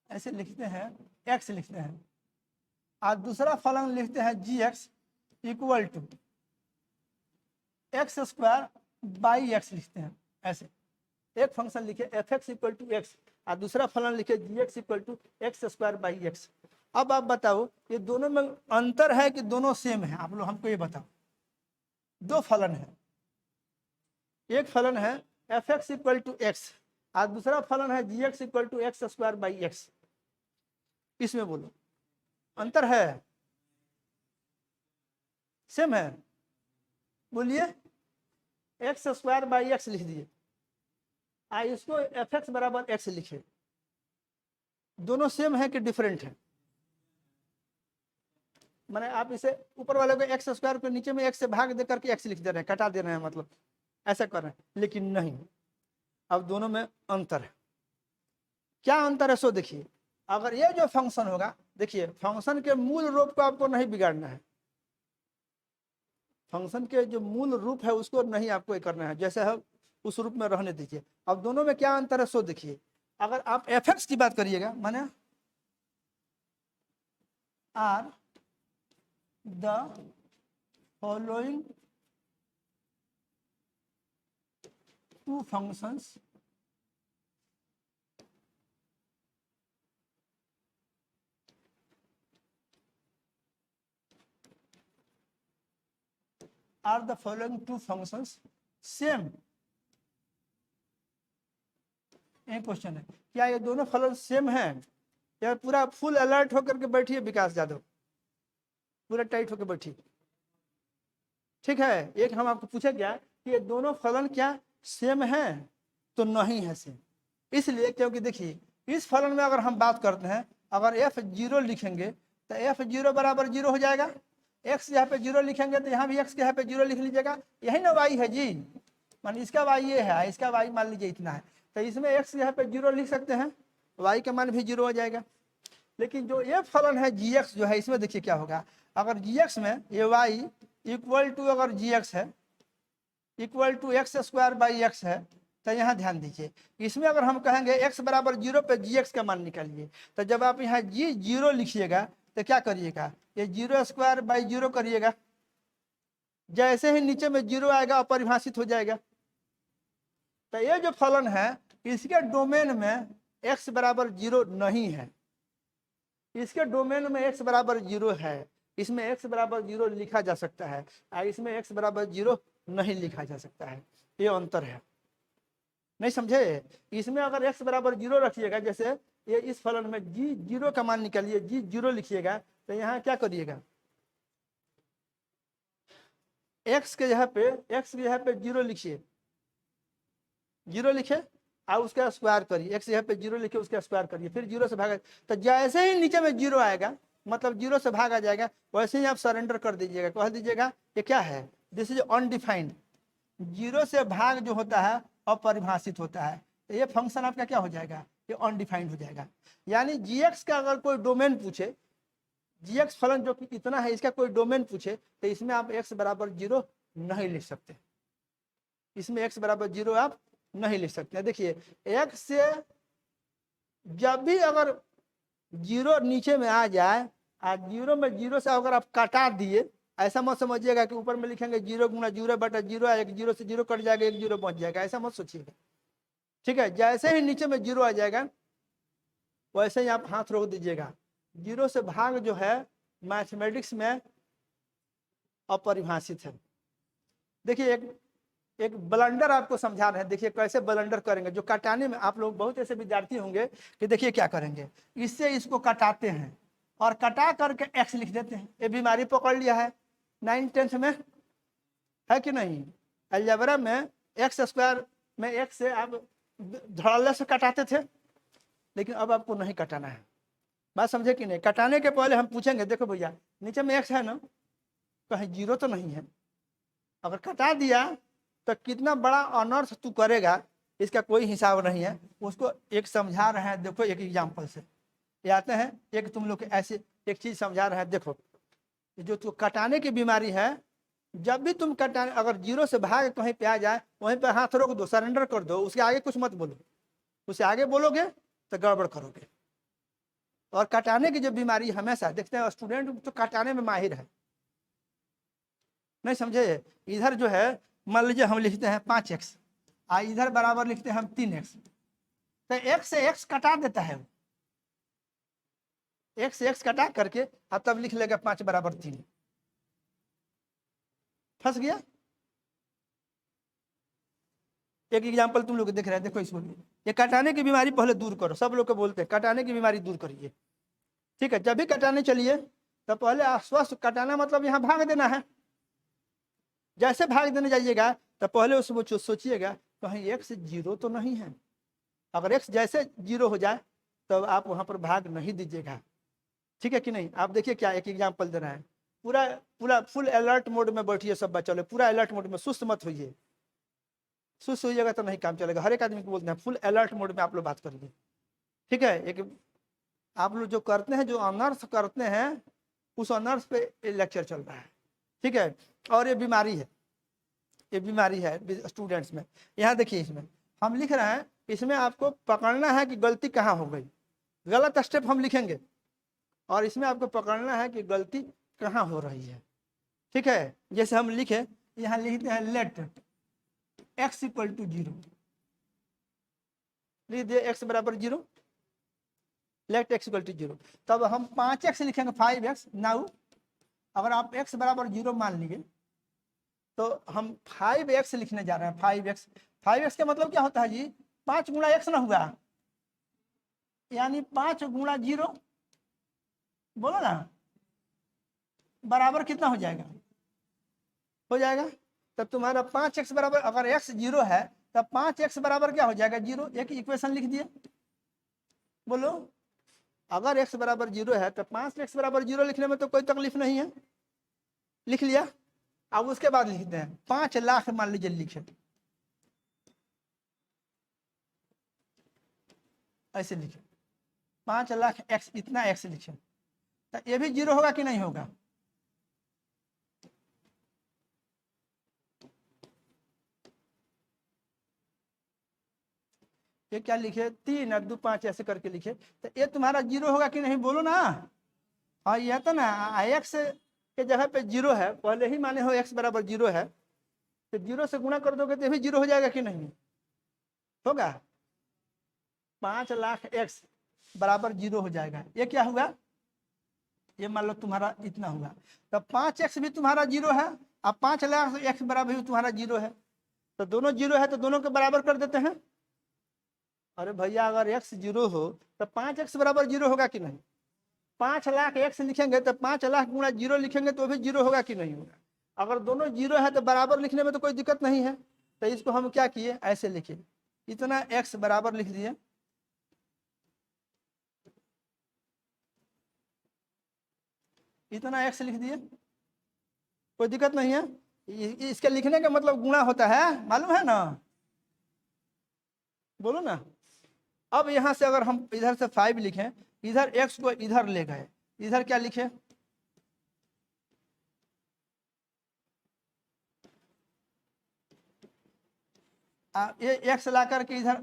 [SPEAKER 1] ऐसे लिखते हैं, x लिखते हैं, और दूसरा फलन लिखते हैं g(x) equal to x² / x लिखते हैं। ऐसे एक फंक्शन लिखे f(x) इक्वल टू x और दूसरा फलन लिखे g(x) equal to x² / x। अब आप बताओ ये दोनों में अंतर है कि दोनों सेम है? आप लोग हमको ये बताओ। दो फलन है, एक फलन है f(x) इक्वल टू x और दूसरा फलन है g(x) equal to x² / x। इसमें बोलो अंतर है, सेम है? बोलिए। x² / x लिख दिए, इसको f(x) बराबर x लिखे। दोनों सेम है कि डिफरेंट है? माने आप इसे ऊपर वाले को x² को नीचे में x से भाग दे करके x लिख दे रहे हैं, कटा दे रहे हैं, मतलब ऐसा कर रहे हैं, लेकिन नहीं, अब दोनों में अंतर है। क्या अंतर है सो देखिए। अगर ये जो फंक्शन होगा, देखिए फंक्शन के मूल रूप को आपको नहीं बिगाड़ना है, फंक्शन के जो मूल रूप है उसको नहीं आपको ये करना है, जैसे है उस रूप में रहने दीजिए। अब दोनों में क्या अंतर है सो देखिए। अगर आप f(x) की बात करिएगा, माने are the following two functions are the following two functions same। एक क्वेश्चन है, क्या ये दोनों फलन सेम है? या पूरा फुल अलर्ट होकर के बैठिए विकास यादव, पूरा टाइट होकर बैठिए, ठीक है? एक हम आपको पूछा क्या कि ये दोनों फलन क्या सेम है? तो नहीं है सेम। इसलिए क्योंकि देखिए इस फलन में अगर हम बात करते हैं, अगर f(0) लिखेंगे तो f(0) बराबर 0 हो जाएगा। x यहाँ पे 0 लिखेंगे तो यहाँ भी x के यहाँ पे 0 लिख लीजिएगा। यही ना y है जी, मान इसका y ये है, इसका y मान लीजिए इतना है, तो इसमें x यहाँ पे 0 लिख सकते हैं, y का मान भी 0 हो जाएगा। लेकिन जो ये फलन है g(x) जो है, इसमें देखिए क्या होगा। अगर g(x) में ये y इक्वल टू, अगर g(x) है इक्वल टू x² / x है, तो यहाँ ध्यान दीजिए, इसमें अगर हम कहेंगे x बराबर 0 पे g(x) का मान निकालिए, तो जब आप यहाँ g0 लिखिएगा तो क्या करिएगा, ये 0² / 0 करिएगा, जैसे ही नीचे में 0 आएगा अपरिभाषित हो जाएगा। तो ये जो फलन है इसके डोमेन में x बराबर 0 नहीं है, इसके डोमेन में x बराबर 0 है। इसमें x बराबर 0 लिखा जा सकता है और इसमें x बराबर 0 नहीं लिखा जा सकता है, ये अंतर है। नहीं समझे? इसमें अगर x बराबर 0 रखिएगा, जैसे ये इस फलन में g0 का मान निकालिए, g0 लिखिएगा, तो यहाँ क्या करिएगा, एक्स के यहाँ पे 0 लिखिए, 0 लिखे और उसका स्क्वायर करिए, एक्स यहाँ पे 0 लिखे उसका स्क्वायर करिए, फिर 0 से भागा। तो जैसे ही नीचे में 0 आएगा मतलब 0 से भागा जाएगा, वैसे ही आप सरेंडर कर दीजिएगा, कह दीजिएगा ये क्या है, दिस इज अनडिफाइंड। 0 से भाग जो होता है अपरिभाषित होता है, तो ये फंक्शन आपका क्या हो जाएगा, ये अनडिफाइंड हो जाएगा। यानी जीएक्स का अगर कोई डोमेन पूछे, जीएक्स फलन जो कि इतना है इसका कोई डोमेन पूछे, तो इसमें आप x बराबर 0 नहीं लिख सकते, इसमें x बराबर 0 आप नहीं लिख सकते। देखिए x से जब भी अगर 0 नीचे में आ जाए, 0 में 0 से अगर आप काटा दिए, ऐसा मत समझिएगा कि ऊपर में लिखेंगे 0 गुना 0 बटा 0 आएगा, 0 से 0 कट जाएगा, 1 0 बच जाएगा, ऐसा मत सोचिएगा। ठीक है, जैसे ही नीचे में 0 आ जाएगा वैसे ही आप हाथ रोक दीजिएगा। 0 से भाग जो है मैथमेटिक्स में अपरिभाषित है। देखिए एक ब्लंडर आपको समझा रहे हैं, देखिए कैसे ब्लंडर करेंगे। जो कटाने में आप लोग बहुत ऐसे विद्यार्थी होंगे कि देखिए क्या करेंगे, इससे इसको कटाते हैं और कटा करके एक्स लिख देते हैं। ये बीमारी पकड़ लिया है 9th 10th में, है कि नहीं। अलजेब्रा में एक्स स्क्वायर में एक्स से आप धड़ल्ले से कटाते थे, लेकिन अब आपको नहीं कटाना है। बात समझे कि नहीं। कटाने के पहले हम पूछेंगे, देखो भैया नीचे में एक्स है ना, कहीं 0 तो नहीं है। अगर कटा दिया तो कितना बड़ा अनर्थ तू करेगा, इसका कोई हिसाब नहीं है। उसको एक समझा रहे हैं, देखो एक एग्जाम्पल से ये आते हैं। एक तुम लोग ऐसे एक चीज समझा रहे हैं, देखो जो तू कटाने की बीमारी है, जब भी तुम कटाने अगर 0 से भाग कहीं पे आ जाए, वहीं पे हाथ रोक दो, सरेंडर कर दो, उसके आगे कुछ मत बोलो। उससे आगे बोलोगे तो गड़बड़ करोगे। और कटाने की जो बीमारी हमेशा देखते हैं, स्टूडेंट तो कटाने में माहिर है, नहीं समझे। इधर जो है मान लीजिए हम लिखते हैं 5x, इधर बराबर लिखते हैं हम 3x, तो x से x कटा देता है, x से x कटा करके अब तब लिख लेगा 5 बराबर 3। फंस गया। एक एग्जाम्पल तुम लोग देख रहे हैं, देखो इसको, ये कटाने की बीमारी पहले दूर करो। सब लोग को बोलते हैं कटाने की बीमारी दूर करिए, ठीक है। जब भी कटाने चलिए तो पहले आश्वस्त, कटाना मतलब यहाँ भाग देना है। जैसे भाग देने जाइएगा तो पहले उसको सोचिएगा कहीं x 0 तो नहीं है। अगर x जैसे 0 हो जाए तो आप वहां पर भाग नहीं दीजिएगा, ठीक है कि नहीं। आप देखिए क्या एक एग्जाम्पल दे रहे हैं, पूरा पूरा फुल अलर्ट मोड में बैठिए सब बच्चों लोग, पूरा अलर्ट मोड में, सुस्त मत होइए। सुस्त होइएगा तो नहीं काम चलेगा। हर एक आदमी को बोलते हैं फुल अलर्ट मोड में आप लोग बात करिए, ठीक है। एक आप लोग जो करते हैं, जो अनर्थ करते हैं, उस अनर्थ पे लेक्चर चल रहा है, ठीक है। और ये बीमारी है, ये बीमारी है स्टूडेंट्स में। यहाँ देखिए इसमें हम लिख रहे हैं, इसमें आपको पकड़ना है कि गलती कहाँ हो गई, गलत स्टेप हम लिखेंगे, और इसमें आपको पकड़ना है कि गलती कहाँ हो रही है, ठीक है। जैसे हम लिखे, यहाँ लिखते हैं लेट x = 0, लिख दिए x बराबर 0, लेट x = 0। तब हम 5x लिखेंगे 5x। नाउ अगर आप x बराबर 0 मान लीजिए तो हम 5x लिखने जा रहे हैं। 5x, 5x का मतलब क्या होता है जी, 5 गुणा x ना हुआ, यानी 5 गुणा 0, बोलो ना, बराबर कितना हो जाएगा, हो जाएगा। तब तुम्हारा 5x बराबर, अगर x 0 है तब 5x बराबर क्या हो जाएगा, 0। एक इक्वेशन लिख दिए, बोलो। अगर x बराबर 0 है तो 5x बराबर 0 लिखने में तो कोई तकलीफ नहीं है, लिख लिया। अब उसके बाद लिखते हैं 5 लाख, मान लीजिए लिखे, ऐसे लिखे 5 लाख x, इतना x लिखे, तो ये भी 0 होगा कि नहीं होगा, ये क्या लिखे 3 और 2 5 ऐसे करके लिखे, तो ये तुम्हारा 0 होगा कि नहीं, बोलो ना। हाँ यह तो ना x के जगह पे 0 है, पहले ही माने हो x बराबर 0 है, तो 0 से गुणा कर दोगे तो ये भी 0 हो जाएगा कि नहीं, होगा। 5 लाख x बराबर 0 हो जाएगा। ये क्या हुआ, ये मान लो तुम्हारा इतना हुआ, तो 5x भी तुम्हारा 0 है, अब 5 लाख x बराबर भी तुम्हारा 0 है, तो दोनों 0 है तो दोनों के बराबर कर देते हैं। अरे भैया अगर x 0 हो तो 5x बराबर 0 होगा कि नहीं। 5 लाख x लिखेंगे तो 5 लाख गुणा 0 लिखेंगे तो भी 0 होगा कि नहीं होगा। अगर दोनों जीरो है तो बराबर लिखने में तो कोई दिक्कत नहीं है। तो इसको हम क्या किए, ऐसे लिखे, इतना x बराबर लिख दिए, इतना x लिख दिए, कोई दिक्कत नहीं है। इसके लिखने का मतलब गुणा होता है, मालूम है ना, बोलो ना। अब यहां से अगर हम इधर से 5 लिखें, इधर x को इधर ले गए, इधर क्या लिखे, ये x ला करके इधर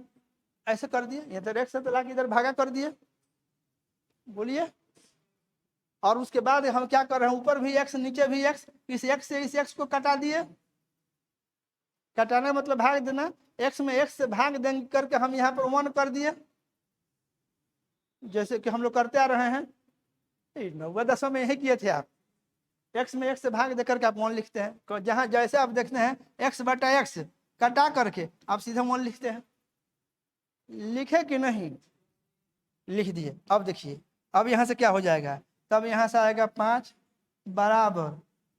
[SPEAKER 1] ऐसे कर दिए, इधर x ला के इधर भागा कर दिए, बोलिए। और उसके बाद हम क्या कर रहे हैं, ऊपर भी x नीचे भी x, इस x से इस x को कटा दिए, कटाना मतलब भाग देना, x में x से भाग दें करके हम यहाँ पर 1 कर दिए, जैसे कि हम लोग करते आ रहे हैं। 9वीं-10वीं में यही किए थे आप, x में x से भाग दे करके आप 1 लिखते हैं। जहां जैसे आप देखते हैं x बटा x कटा करके आप सीधे 1 लिखते हैं, लिखे कि नहीं, लिख दिए। अब देखिए, अब यहां से क्या हो जाएगा, तब यहां से आएगा 5 बराबर,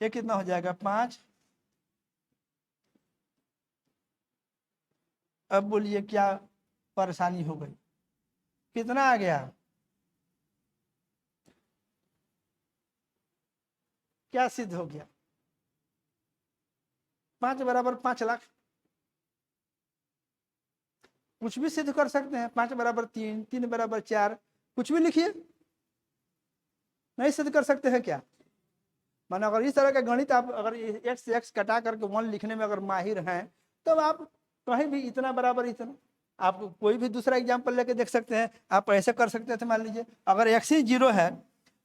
[SPEAKER 1] ये कितना हो जाएगा 5। अब बोलिए क्या परेशानी हो गई, कितना आ गया, क्या सिद्ध हो गया, 5 बराबर 5 लाख। कुछ भी सिद्ध कर सकते हैं, 5 बराबर 3, 3 बराबर 4, कुछ भी लिखिए, नहीं सिद्ध कर सकते हैं क्या। माने अगर इस तरह का गणित आप अगर x से x कटा करके 1 लिखने में अगर माहिर हैं, तो आप कहीं भी इतना बराबर इतना, आप कोई भी दूसरा एग्जाम्पल लेके देख सकते हैं। आप ऐसे कर सकते थे, मान लीजिए अगर x ही 0 है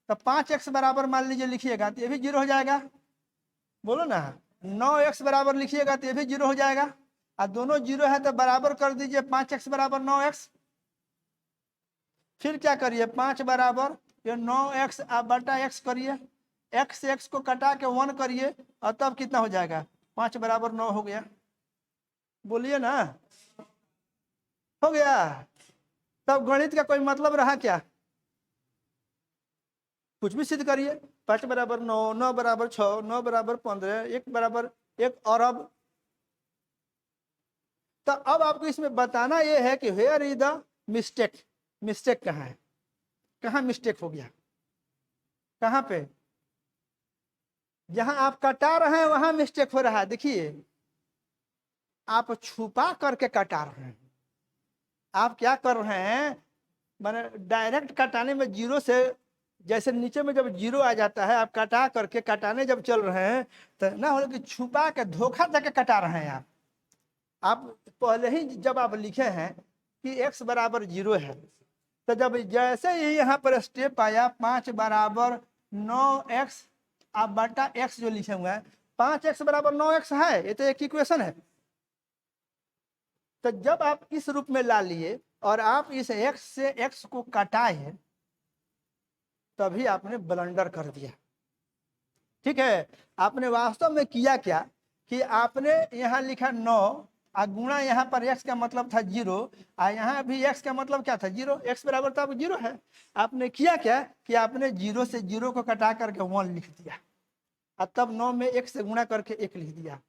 [SPEAKER 1] तो 5x बराबर मान लीजिए लिखिएगा तो ये भी 0 हो जाएगा, बोलो ना। 9x बराबर लिखिएगा तो ये भी 0 हो जाएगा, और दोनों 0 है तो बराबर कर दीजिए 5x बराबर 9x। फिर क्या करिए, 5 बराबर ये 9x आप बटा x करिए, x से x को कटा के 1 करिए, और तब कितना हो जाएगा, 5 बराबर 9 हो गया, बोलिए ना, हो गया। तब गणित का कोई मतलब रहा क्या, कुछ भी सिद्ध करिए, 5 बराबर 9, 9 बराबर 6, 9 बराबर 15, 1 बराबर 1 अरब। तो अब आपको इसमें बताना यह है कि where is the mistake, mistake कहाँ है, कहाँ मिस्टेक हो गया, कहाँ पे, जहां आप कटा रहे हैं वहां मिस्टेक हो रहा है। देखिए आप छुपा करके कटा रहे हैं, आप क्या कर रहे हैं, माने डायरेक्ट कटाने में 0 से, जैसे नीचे में जब 0 आ जाता है, आप कटा करके कटाने जब चल रहे हैं तो ना हो कि छुपा के धोखा देके कटा रहे हैं आप पहले ही जब आप लिखे हैं कि x बराबर 0 है, तो जब जैसे ही यहाँ पर स्टेप आया 5 बराबर 9x आप बटा x जो लिखे हुए हैं, 5x बराबर 9x है, ये तो एक इक्वेशन है। तो जब आप इस रूप में ला लिए और आप इस x से x को कटाए, तभी आपने ब्लंडर कर दिया, ठीक है। आपने वास्तव में किया क्या कि आपने यहाँ लिखा 9 और गुणा यहाँ पर x का मतलब था 0, और यहाँ भी x का मतलब क्या था 0, x बराबर तो अब 0 है। आपने किया क्या कि आपने 0 से 0 को कटा करके 1 लिख दिया, और तब 9 में 1 से गुणा करके 1 लिख दिया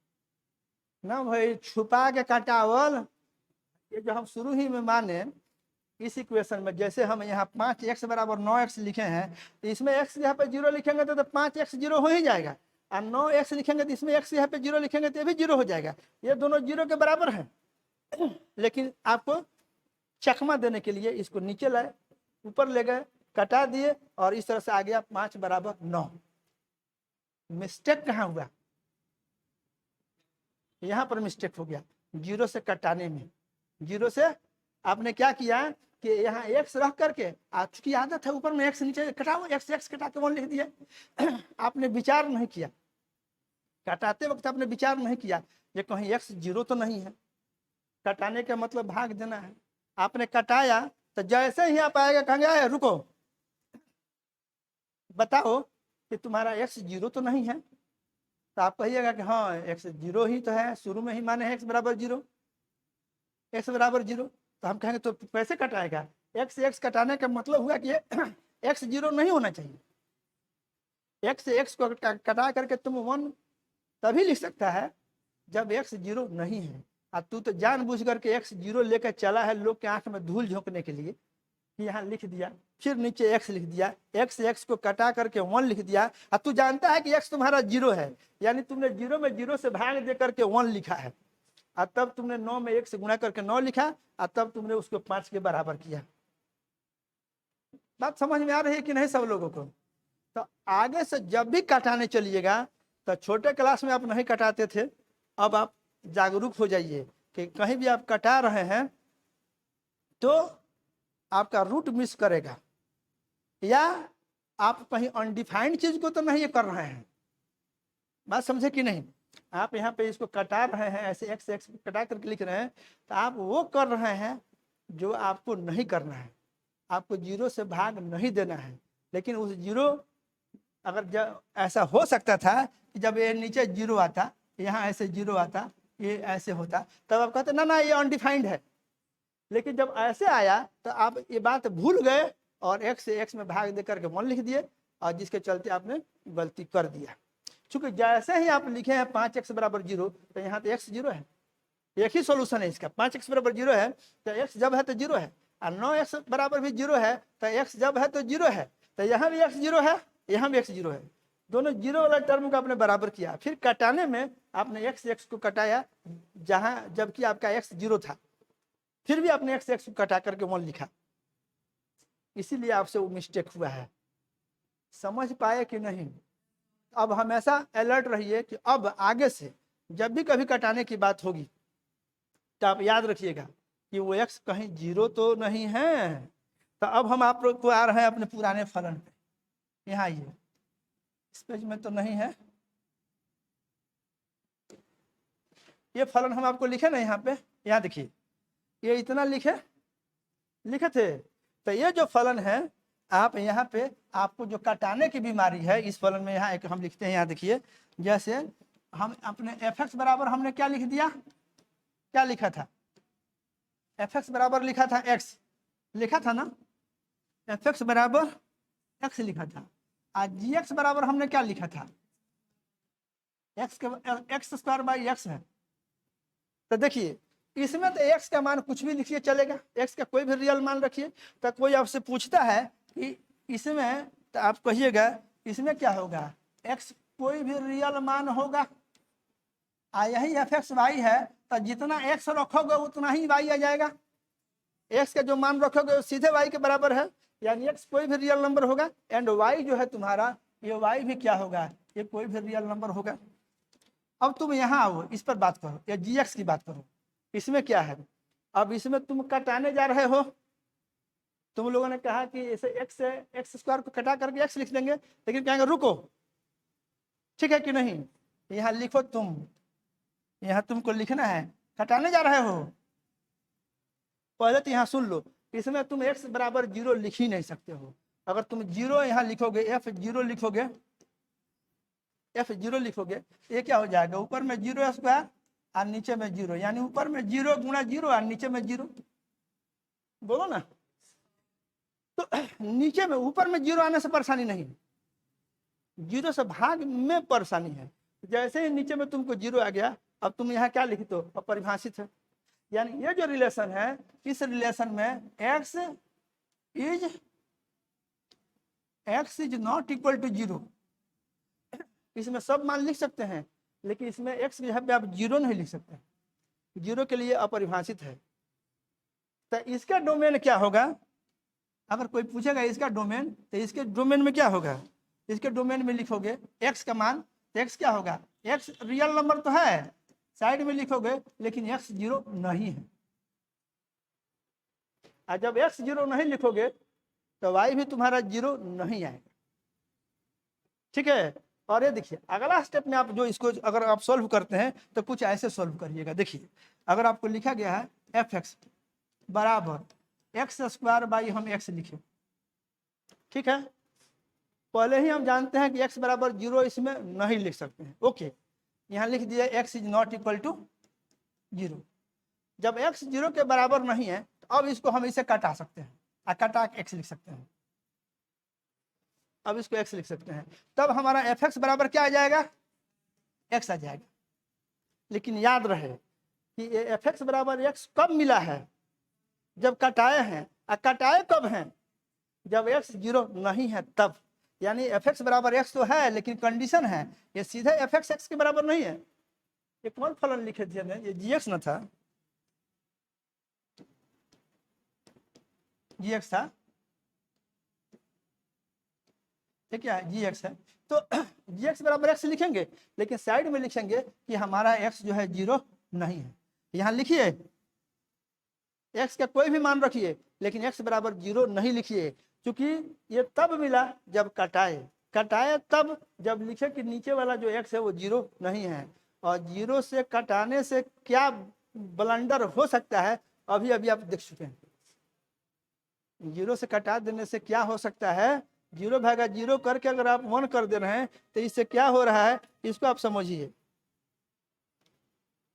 [SPEAKER 1] ना भाई, छुपा के कटावल। ये जो हम शुरू ही में माने इस इक्वेशन में, जैसे हम यहाँ 5x बराबर 9x लिखे हैं, तो इसमें x यहाँ पे 0 लिखेंगे तो 5x 0 हो ही जाएगा, और 9x लिखेंगे तो इसमें x यहाँ पे 0 लिखेंगे तो ये भी 0 हो जाएगा, ये दोनों 0 के बराबर हैं। लेकिन आपको चकमा देने के लिए इसको नीचे लाए, ऊपर ले गए, कटा दिए, और इस तरह से आ गया 5 बराबर 9। मिस्टेक कहाँ हुआ, यहाँ पर मिस्टेक हो गया 0 से कटाने में। 0 से आपने क्या किया कि यहाँ x रख करके, आपकी आदत है ऊपर में x नीचे कटाओ, x कटा के 1 लिख दिया। आपने विचार नहीं किया, कटाते वक्त आपने विचार नहीं किया ये कहीं x 0 तो नहीं है, कटाने का मतलब भाग देना है। आपने कटाया तो जैसे ही आप आएगा कहेंगे रुको बताओ कि तुम्हारा x 0 तो नहीं है, तो आप कहिएगा कि हाँ x 0 ही तो है, शुरू में ही माने है x बराबर 0, x बराबर 0। तो हम कहेंगे तो कैसे कटाएगा, x से x कटाने का मतलब हुआ कि x 0 नहीं होना चाहिए, x से x को कटा करके तुम 1 तभी लिख सकता है जब x 0 नहीं है। और तू तो जानबूझ करके x 0 लेकर चला है लोग के आंख में धूल झोंकने के लिए, यहाँ लिख दिया, फिर नीचे x लिख दिया, x को कटा करके 1 लिख दिया। अब तू जानता है कि x तुम्हारा 0 है, यानी तुमने 0 में 0 से भाग दे करके 1 लिखा है, और तब तुमने 9 में 1 से गुणा करके 9 लिखा, और तब तुमने उसको 5 के बराबर किया। बात समझ में आ रही है कि नहीं सब लोगों को? तो आगे से जब भी कटाने चलिएगा, तो छोटे क्लास में आप नहीं कटाते थे, अब आप जागरूक हो जाइए कि कहीं भी आप कटा रहे हैं तो आपका रूट मिस करेगा, या आप कहीं अनडिफाइंड चीज को तो नहीं कर रहे हैं। बात समझे कि नहीं? आप यहाँ पे इसको कटा रहे हैं, ऐसे एक्स एक्स कटा करके लिख रहे हैं, तो आप वो कर रहे हैं जो आपको नहीं करना है। आपको 0 से भाग नहीं देना है। लेकिन उस 0, अगर जब ऐसा हो सकता था कि जब ये नीचे 0 आता, यहाँ ऐसे 0 आता, ये ऐसे होता, तब आप कहते ना ना ये अनडिफाइंड है। लेकिन जब ऐसे आया तो आप ये बात भूल गए और x से x में भाग दे करके 1 लिख दिए, और जिसके चलते आपने गलती कर दिया। चूंकि जैसे ही आप लिखे हैं 5x बराबर 0, तो यहाँ तो x 0 है। एक ही सोल्यूशन है इसका, 5x बराबर 0 है तो x जब है तो 0 है, और 9x बराबर भी 0 है तो x जब है तो 0 है। तो यहाँ भी x 0 है, यहाँ भी x 0 है, दोनों 0 वाला टर्म को आपने बराबर किया। फिर कटाने में आपने x को कटाया जहाँ, जबकि आपका x 0 था, फिर भी आपने x को कटा करके 1 लिखा, इसीलिए आपसे वो मिस्टेक हुआ है। समझ पाए कि नहीं? अब हमेशा अलर्ट रहिए कि अब आगे से जब भी कभी कटाने की बात होगी तो आप याद रखिएगा कि वो x कहीं 0 तो नहीं है। तो अब हम आप लोग को आ रहे हैं अपने पुराने फलन पे। यहाँ आइए, इस पेज में तो नहीं है, ये फलन हम आपको लिखे ना यहाँ पे, यहाँ देखिए ये इतना लिखे थे। तो ये जो फलन है आप यहाँ पे, आपको जो कटाने की बीमारी है इस फलन में, यहाँ एक हम लिखते हैं, यहाँ देखिए, जैसे हम अपने fx बराबर हमने क्या लिख दिया, क्या लिखा था, fx बराबर लिखा था x, लिखा था ना, fx बराबर x लिखा था। और gx बराबर हमने क्या लिखा था, x स्क्वायर बाई x है। तो देखिए इसमें तो x का मान कुछ भी लिखिए चलेगा, x का कोई भी रियल मान रखिए। तो कोई आपसे पूछता है कि इसमें, तो आप कहिएगा इसमें क्या होगा, x कोई भी रियल मान होगा, यही fx y है, तो जितना x रखोगे उतना ही y आ जाएगा। x का जो मान रखोगे वो सीधे y के बराबर है, यानी x कोई भी रियल नंबर होगा, एंड y जो है तुम्हारा, ये y भी क्या होगा, ये कोई भी रियल नंबर होगा। अब तुम यहाँ आओ, इस पर बात करो, या gx की बात करो। इसमें क्या है, अब इसमें तुम कटाने जा रहे हो, तुम लोगों ने कहा कि इसे x स्क्वायर को कटा करके x लिख देंगे, लेकिन कहेंगे रुको, ठीक है कि नहीं, यहाँ लिखो तुम, यहाँ तुमको लिखना है, कटाने जा रहे हो। पहले तो यहाँ सुन लो, इसमें तुम x बराबर 0 लिख ही नहीं सकते हो। अगर तुम 0 यहाँ लिखोगे, f0 लिखोगे, f0 लिखोगे, ये क्या हो जाएगा, ऊपर में 0 स्क्वायर और नीचे में 0, यानी ऊपर में 0 गुणा 0 और नीचे में 0, बोलो ना। तो नीचे में, ऊपर में 0 आने से परेशानी नहीं, 0 से भाग में परेशानी है। जैसे ही नीचे में तुमको 0 आ गया, अब तुम यहाँ क्या लिखते हो, अपरिभाषित है। यानी ये जो रिलेशन है, इस रिलेशन में x is not equal to 0, इसमें सब मान लिख सकते हैं, लेकिन इसमें x यहाँ पे आप 0 नहीं लिख सकते, 0 के लिए अपरिभाषित है। तो इसका डोमेन क्या होगा, अगर कोई पूछेगा इसका डोमेन, तो इसके डोमेन में क्या होगा, इसके डोमेन में लिखोगे x का मान, तो x क्या होगा, x रियल नंबर तो है, साइड में लिखोगे, लेकिन x 0 नहीं है। और जब x 0 नहीं लिखोगे तो y भी तुम्हारा 0 नहीं आएगा, ठीक है। और ये देखिए अगला स्टेप में आप जो इसको अगर आप सॉल्व करते हैं तो कुछ ऐसे सॉल्व करिएगा। देखिए अगर आपको लिखा गया है fx बराबर x स्क्वायर बाई हम x लिखे, ठीक है, पहले ही हम जानते हैं कि x बराबर 0 इसमें नहीं लिख सकते हैं, ओके, यहाँ लिख दिया x is not equal to 0। जब x 0 के बराबर नहीं है तो अब इसको हम इसे कटा सकते हैं, कटा x लिख सकते हैं, अब इसको x लिख सकते हैं, तब हमारा fx बराबर क्या आ जाएगा, एक्स आ जाएगा। लेकिन याद रहे कि ये एफ एक्स बराबर एक्स कब मिला है, जब कटाए हैं। और कटाए कब हैं, जब एक्स 0 नहीं है तब। यानी एफ एक्स बराबर एक्स तो है, लेकिन कंडीशन है ये सीधे एफ एक्स एक्स के बराबर नहीं है। ये कौन फलन लिखे थे, ये जी एक्स न था, जी एक्स था, ये क्या है, जी एक्स है। तो जी एक्स बराबर एक्स लिखेंगे, लेकिन साइड में लिखेंगे कि हमारा एक्स जो है 0 नहीं है। यहाँ लिखिए एक्स का कोई भी मान रखिए, लेकिन एक्स बराबर 0 नहीं लिखिए, क्योंकि ये तब मिला जब कटाए। कटाए तब जब लिखे कि नीचे वाला जो एक्स है वो 0 नहीं है। और 0 से कटाने से क्या ब्लंडर हो सकता है, अभी अभी आप देख चुके हैं। 0 से कटा देने से क्या हो सकता है, 0 भागा 0 करके अगर आप 1 कर दे रहे हैं तो इससे क्या हो रहा है, इसको आप समझिए।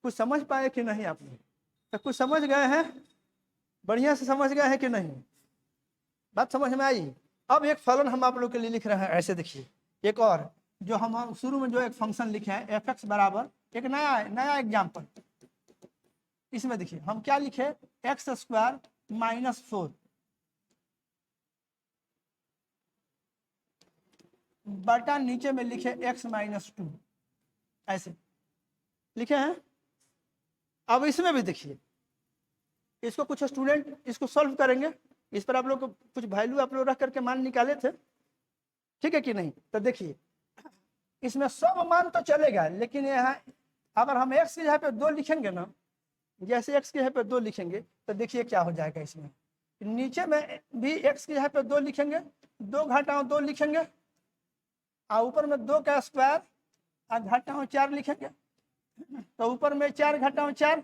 [SPEAKER 1] कुछ समझ पाए कि नहीं आपने, तो कुछ समझ गए हैं, बढ़िया से समझ गए हैं कि नहीं, बात समझ में आई। अब एक फलन हम आप लोग के लिए लिख रहे हैं, ऐसे देखिए। एक और जो हम शुरू में जो एक फंक्शन लिखे हैं एफ एक्स बराबर, एक नया एग्जाम्पल, इसमें देखिए हम क्या लिखे, एक्स स्क्वायर माइनस 4 बटा नीचे में लिखे एक्स माइनस 2, ऐसे लिखे हैं। अब इसमें भी देखिए, इसको कुछ स्टूडेंट इसको सॉल्व करेंगे, इस पर आप लोग को कुछ वैल्यू आप लोग रख करके मान निकाले थे, ठीक है कि नहीं। तो देखिए इसमें सब मान तो चलेगा, लेकिन यहाँ अगर हम एक्स के यहाँ पे 2 लिखेंगे ना, जैसे एक्स के यहाँ पे 2 लिखेंगे तो देखिए क्या हो जाएगा। इसमें नीचे में भी एक्स के यहाँ पे 2 लिखेंगे, 2 घटाओ 2 लिखेंगे, और ऊपर में 2 का स्क्वायर और घटाओ 4 लिखेंगे, तो ऊपर में 4 घटाओ 4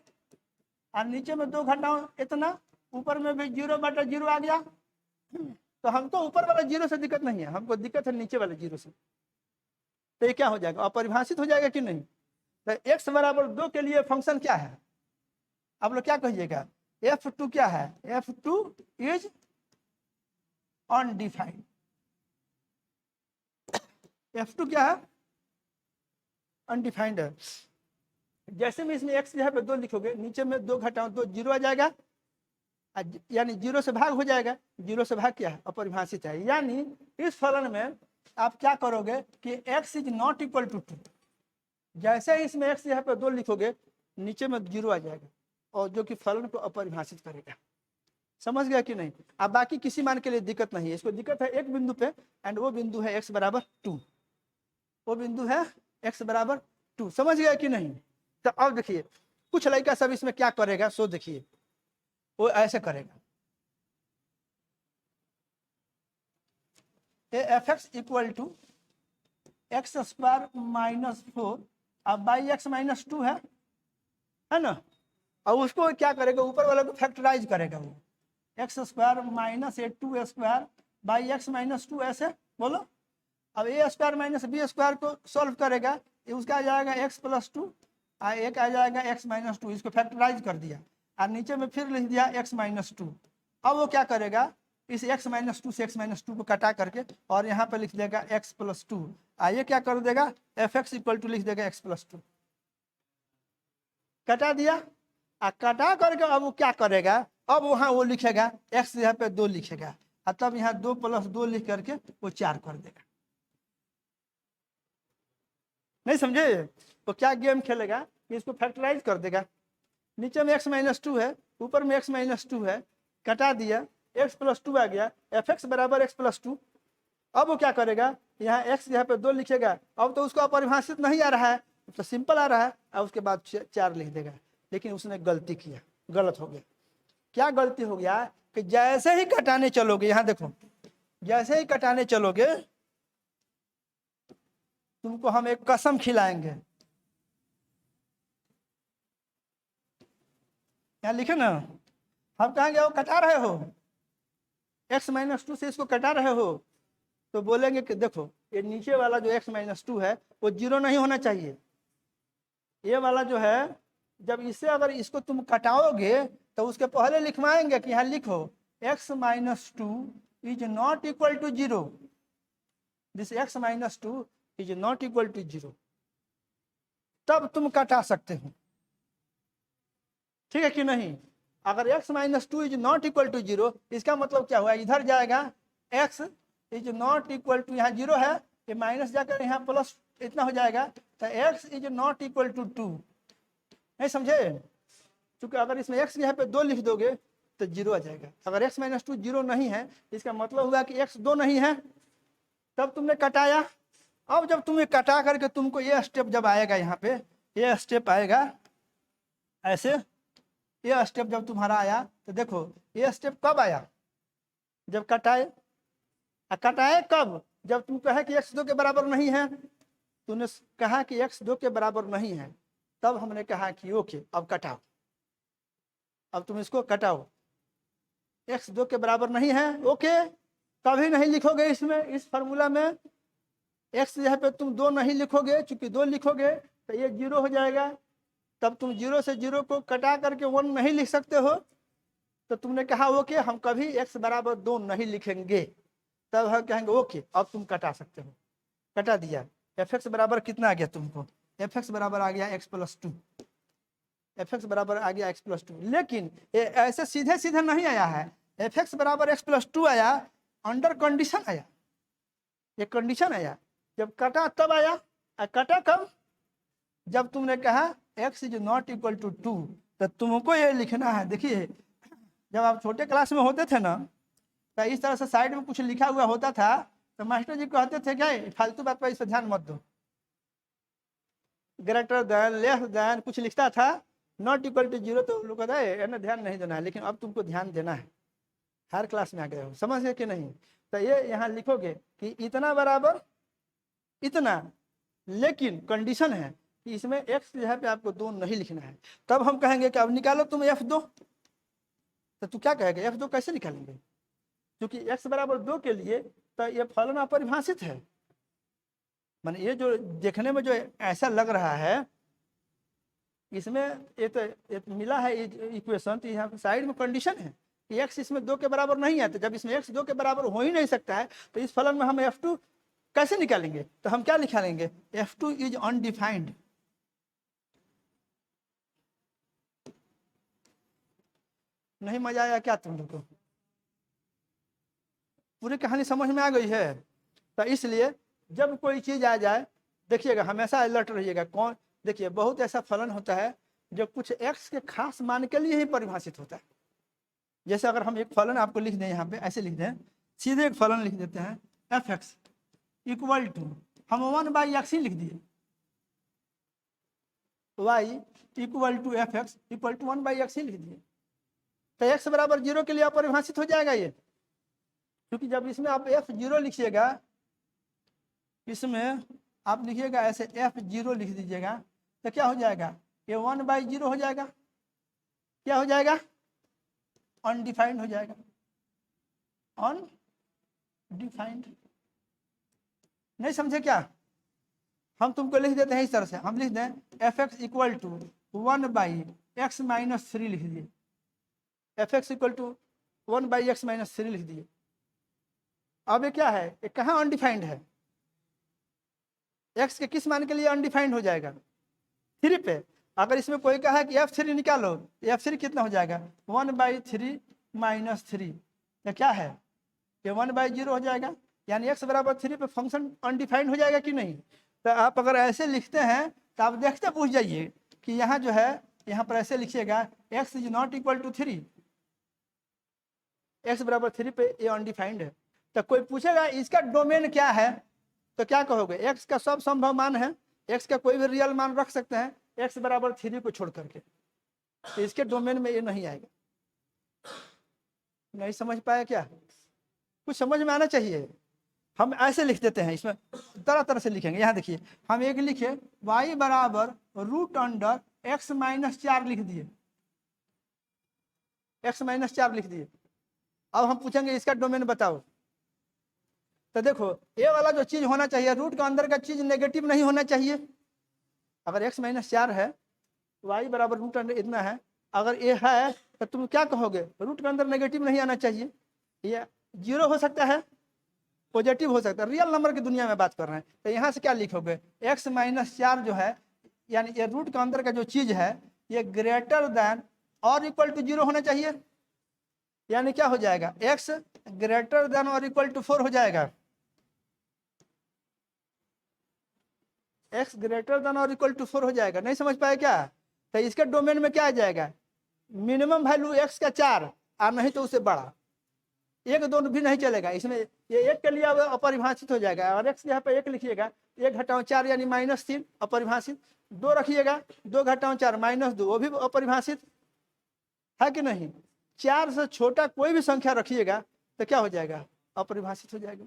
[SPEAKER 1] और नीचे में 2 घटाओ इतना, ऊपर में भी 0 बटा 0 आ गया। तो हमको ऊपर वाला 0 से दिक्कत नहीं है, हमको दिक्कत है नीचे वाले 0 से। तो ये क्या हो जाएगा, अपरिभाषित हो जाएगा कि नहीं। तो एक्स बराबर 2 के लिए फंक्शन क्या है, आप लोग क्या कहिएगा, f2 क्या है, f2 इज अनडिफाइंड। f2 क्या है, अनडिफाइंड है। जैसे में इसमें x यहाँ पे 2 लिखोगे, नीचे में 2 घटाओ 2 0 आ जाएगा, यानी 0 से भाग हो जाएगा। 0 से भाग क्या है, अपरिभाषित है। यानी इस फलन में आप क्या करोगे कि x is not equal to 2, जैसे इसमें x यहाँ पे 2 लिखोगे नीचे में 0 आ जाएगा, और जो कि फलन को अपरिभाषित करेगा। समझ गया कि नहीं। अब बाकी किसी मान के लिए दिक्कत नहीं है, इसको दिक्कत है एक बिंदु पे, एंड वो बिंदु है x बराबर 2, वो बिंदु है x बराबर 2। समझ गया कि नहीं। तो अब देखिए कुछ लड़का सब इसमें क्या करेगा, सो देखिए वो ऐसे करेगा, f x equal to x square minus 4 अब बाई एक्स माइनस 2 है ना। और उसको क्या करेगा, ऊपर वाले को फैक्टराइज करेगा, वो x square minus 2 square by x minus 2, ऐसे बोलो। अब ए स्क्वायर माइनस बी स्क्वायर को सॉल्व करेगा, ये उसका आ जाएगा एक्स प्लस 2 और एक आ जाएगा एक्स माइनस 2, इसको फैक्टराइज कर दिया और नीचे में फिर लिख दिया एक्स माइनस 2। अब वो क्या करेगा, इस एक्स माइनस 2 से एक्स माइनस 2 को कटा करके और यहाँ पर लिख देगा एक्स प्लस 2, ये क्या कर देगा, एफ एक्स इक्वल टू लिख देगा एक्स प्लस 2, कटा दिया। कटा करके अब वो क्या करेगा, अब वहाँ वो लिखेगा एक्स यहाँ पे 2 लिखेगा, और तब यहाँ 2 प्लस 2 लिख करके वो 4 कर देगा। नहीं समझे, तो क्या गेम खेलेगा कि इसको फैक्टराइज कर देगा, नीचे में x माइनस 2 है, ऊपर में x माइनस 2 है, कटा दिया, x प्लस 2 आ गया, एफ एक्स बराबर x प्लस 2। अब वो क्या करेगा, यहाँ x यहाँ पे 2 लिखेगा, अब तो उसको अपरिभाषित नहीं आ रहा है, तो सिंपल आ रहा है, और उसके बाद 4 लिख देगा। लेकिन उसने गलती किया, गलत हो गया। क्या गलती हो गया कि जैसे ही कटाने चलोगे, यहाँ देखो, जैसे ही कटाने चलोगे तुमको हम एक कसम खिलाएंगे, यहाँ लिखे ना, हम कहेंगे वो कटा रहे हो, x माइनस 2 से इसको कटा रहे हो, तो बोलेंगे कि देखो ये नीचे वाला जो x माइनस 2 है वो 0 नहीं होना चाहिए, ये वाला जो है जब इससे अगर इसको तुम कटाओगे तो उसके पहले लिखवाएंगे कि यहाँ लिखो x minus 2 is not equal to 0, this x minus 2 is not equal to 0। तब तुम कटा सकते हो, ठीक है कि नहीं। अगर x minus two is not equal to zero, इसका मतलब क्या हुआ, इधर जाएगा x is not equal to, यहाँ जीरो है, ये माइनस जाकर यहाँ प्लस इतना हो जाएगा, तो x is not equal to two. नहीं समझे, क्योंकि अगर इसमें x यहाँ पे 2 लिख दोगे तो जीरो आ जाएगा। अगर x माइनस टू जीरो नहीं है, इसका मतलब हुआ कि x 2 नहीं है, तब तुमने कटाया। अब जब तुम्हें कटा करके तुमको ये स्टेप जब आएगा, यहाँ पे ये स्टेप आएगा ऐसे, ये स्टेप जब तुम्हारा आया तो देखो ये स्टेप कब आया, जब कटाए। कटाए कब, जब तुम कहे कि x 2 के बराबर नहीं है, तूने कहा कि x 2 के बराबर नहीं है, तब हमने कहा कि ओके अब कटाओ, अब तुम इसको कटाओ, x 2 के बराबर नहीं है, ओके। कभी नहीं लिखोगे इसमें, इस फॉर्मूला में x यहाँ पे तुम 2 नहीं लिखोगे, चूंकि 2 लिखोगे तो ये 0 हो जाएगा, तब तुम 0 से 0 को कटा करके 1 नहीं लिख सकते हो। तो तुमने कहा ओके हम कभी x बराबर 2 नहीं लिखेंगे, तब हम कहेंगे ओके अब तुम कटा सकते हो। कटा दिया, f(x) बराबर कितना आ गया तुमको, f(x) बराबर आ गया x प्लस 2, f(x) बराबर आ गया x प्लस 2। लेकिन ये ऐसे सीधे सीधे नहीं आया है, f(x) बराबर x प्लस 2 आया, अंडर कंडीशन आया, ये कंडीशन आया, जब कटा तब आया। कटा कब, जब तुमने कहा x is not equal to 2, तो तुमको ये लिखना है। देखिए जब आप छोटे क्लास में होते थे ना, तो इस तरह से साइड में कुछ लिखा हुआ होता था, तो मास्टर जी कहते थे क्या फालतू बात पर इस पर ध्यान मत दो, ग्रेटर देन लेस देन कुछ लिखता था, नॉट इक्वल टू 0, तो लोग कहता है ना ध्यान नहीं देना है। लेकिन अब तुमको ध्यान देना है, हर क्लास में आ गए हो, समझ गए कि नहीं। तो ये यहाँ लिखोगे कि इतना बराबर इतना, लेकिन कंडीशन है कि इसमें x जो है पे आपको 2 नहीं लिखना है। तब हम कहेंगे कि अब निकालो तुम f2, तो तू क्या कहेगा f2 कैसे निकालेंगे, क्योंकि x बराबर 2 के लिए तो ये फलन अपरिभाषित है। माने ये जो देखने में जो ऐसा लग रहा है, इसमें ये तो मिला है इक्वेशन, तो यहाँ साइड में कंडीशन है कि x इसमें 2 के बराबर नहीं है। तो जब इसमें x 2 के बराबर हो ही नहीं सकता है, तो इस फलन में हम f2 कैसे निकालेंगे। तो हम क्या निकालेंगे, f2 इज अनडिफाइंड। नहीं मजा आया क्या तुम लोग को, पूरी कहानी समझ में आ गई है। तो इसलिए जब कोई चीज आ जाए, देखिएगा हमेशा अलर्ट रहिएगा। कौन, देखिए बहुत ऐसा फलन होता है जो कुछ x के खास मान के लिए ही परिभाषित होता है। जैसे अगर हम एक फलन आपको लिख दें, यहाँ पे ऐसे लिख दें, सीधे एक फलन लिख देते हैं f(x) इक्वल टू, हम 1/x ही लिख दिए, y equal to f(x) equal to 1/x ही लिख दिए, तो x बराबर 0 के लिए अपरिभाषित हो जाएगा ये। क्योंकि जब इसमें आप f0 लिखिएगा, इसमें आप लिखिएगा ऐसे f0 लिख दीजिएगा, तो क्या हो जाएगा, ये 1/0 हो जाएगा। क्या हो जाएगा, अनडिफाइंड हो जाएगा, अनडिफाइंड। नहीं समझे क्या, हम तुमको लिख देते हैं इस तरह से, हम लिख दें f(x) equal to 1/x minus 3 लिख दिए, f(x) equal to 1/x minus 3 लिख दिए। अब ये क्या है, ये कहाँ अनडिफाइंड है, x के किस मान के लिए अनडिफाइंड हो जाएगा, 3 पे। अगर इसमें कोई कहा कि f3 निकालो, f3 कितना हो जाएगा, 1/3 माइनस 3, ये क्या है, ये 1/0 हो जाएगा। यानी x बराबर 3 पे फंक्शन अनडिफाइंड हो जाएगा कि नहीं। तो आप अगर ऐसे लिखते हैं तो आप देखते पूछ जाइए कि यहाँ जो है, यहाँ पर ऐसे लिखिएगा x is not equal to 3, x बराबर 3 पे ये अनडिफाइंड है। तो कोई पूछेगा इसका डोमेन क्या है, तो क्या कहोगे, x का सब संभव मान है, x का कोई भी रियल मान रख सकते हैं x बराबर 3 को छोड़ करके, तो इसके डोमेन में ये नहीं आएगा। नहीं समझ पाया क्या, कुछ समझ में आना चाहिए। हम ऐसे लिख देते हैं, इसमें तरह तरह से लिखेंगे। यहाँ देखिए हम एक लिखे y बराबर √x माइनस 4 लिख दिए, x माइनस 4 लिख दिए। अब हम पूछेंगे इसका डोमेन बताओ, तो देखो ये वाला जो चीज होना चाहिए, रूट के अंदर का चीज नेगेटिव नहीं होना चाहिए। अगर x माइनस 4 है, y बराबर √, इतना है, अगर ये है तो तुम क्या कहोगे, रूट के अंदर नेगेटिव नहीं आना चाहिए, ये 0 हो सकता है, पॉजिटिव हो सकता है, रियल नंबर की दुनिया में बात कर रहे हैं। तो यहाँ से क्या लिखोगे, x माइनस 4 जो है यानी ये रूट के अंदर का जो चीज है ये ग्रेटर देन और इक्वल टू 0 होना चाहिए। यानी क्या हो जाएगा, x ग्रेटर देन और इक्वल टू 4 हो जाएगा। x ग्रेटर देन और इक्वल टू 4 हो जाएगा। नहीं समझ पाए क्या? तो इसके डोमेन में क्या आ जाएगा, मिनिमम वैल्यू x का 4 और नहीं तो उससे बड़ा। एक दो भी नहीं चलेगा इसमें, ये एक के लिए अपरिभाषित हो जाएगा। और x यहाँ पे 1 लिखिएगा, 1 घटाओ 4 यानी -3 अपरिभाषित। 2 रखिएगा, 2 घटाओ 4 -2 वो भी अपरिभाषित है कि नहीं। 4 से छोटा कोई भी संख्या रखिएगा तो क्या हो जाएगा, अपरिभाषित हो जाएगा।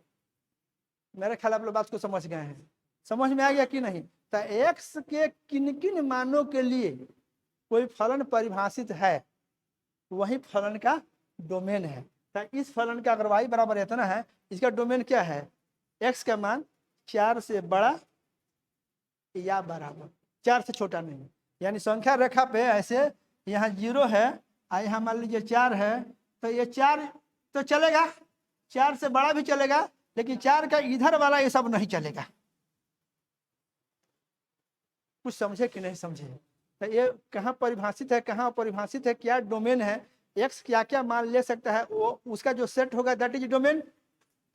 [SPEAKER 1] मेरे ख्याल आप लोग बात को समझ गए हैं, समझ में आ गया कि नहीं। तो x के किन किन मानों के लिए कोई फलन परिभाषित है वही फलन का डोमेन है। तो इस फलन का अगर y बराबर इतना है, इसका डोमेन क्या है, x का मान 4 से बड़ा या बराबर, 4 से छोटा नहीं। यानी संख्या रेखा पे ऐसे यहाँ 0 है और यहाँ मान लीजिए 4 है, तो ये 4 तो चलेगा, 4 से बड़ा भी चलेगा, लेकिन 4 का इधर वाला ये सब नहीं चलेगा। कुछ समझे कि नहीं समझे? तो ये कहाँ परिभाषित है, कहाँ अपरिभाषित है, क्या डोमेन है, x क्या क्या मान ले सकता है, वो उसका जो सेट होगा दैट इज डोमेन।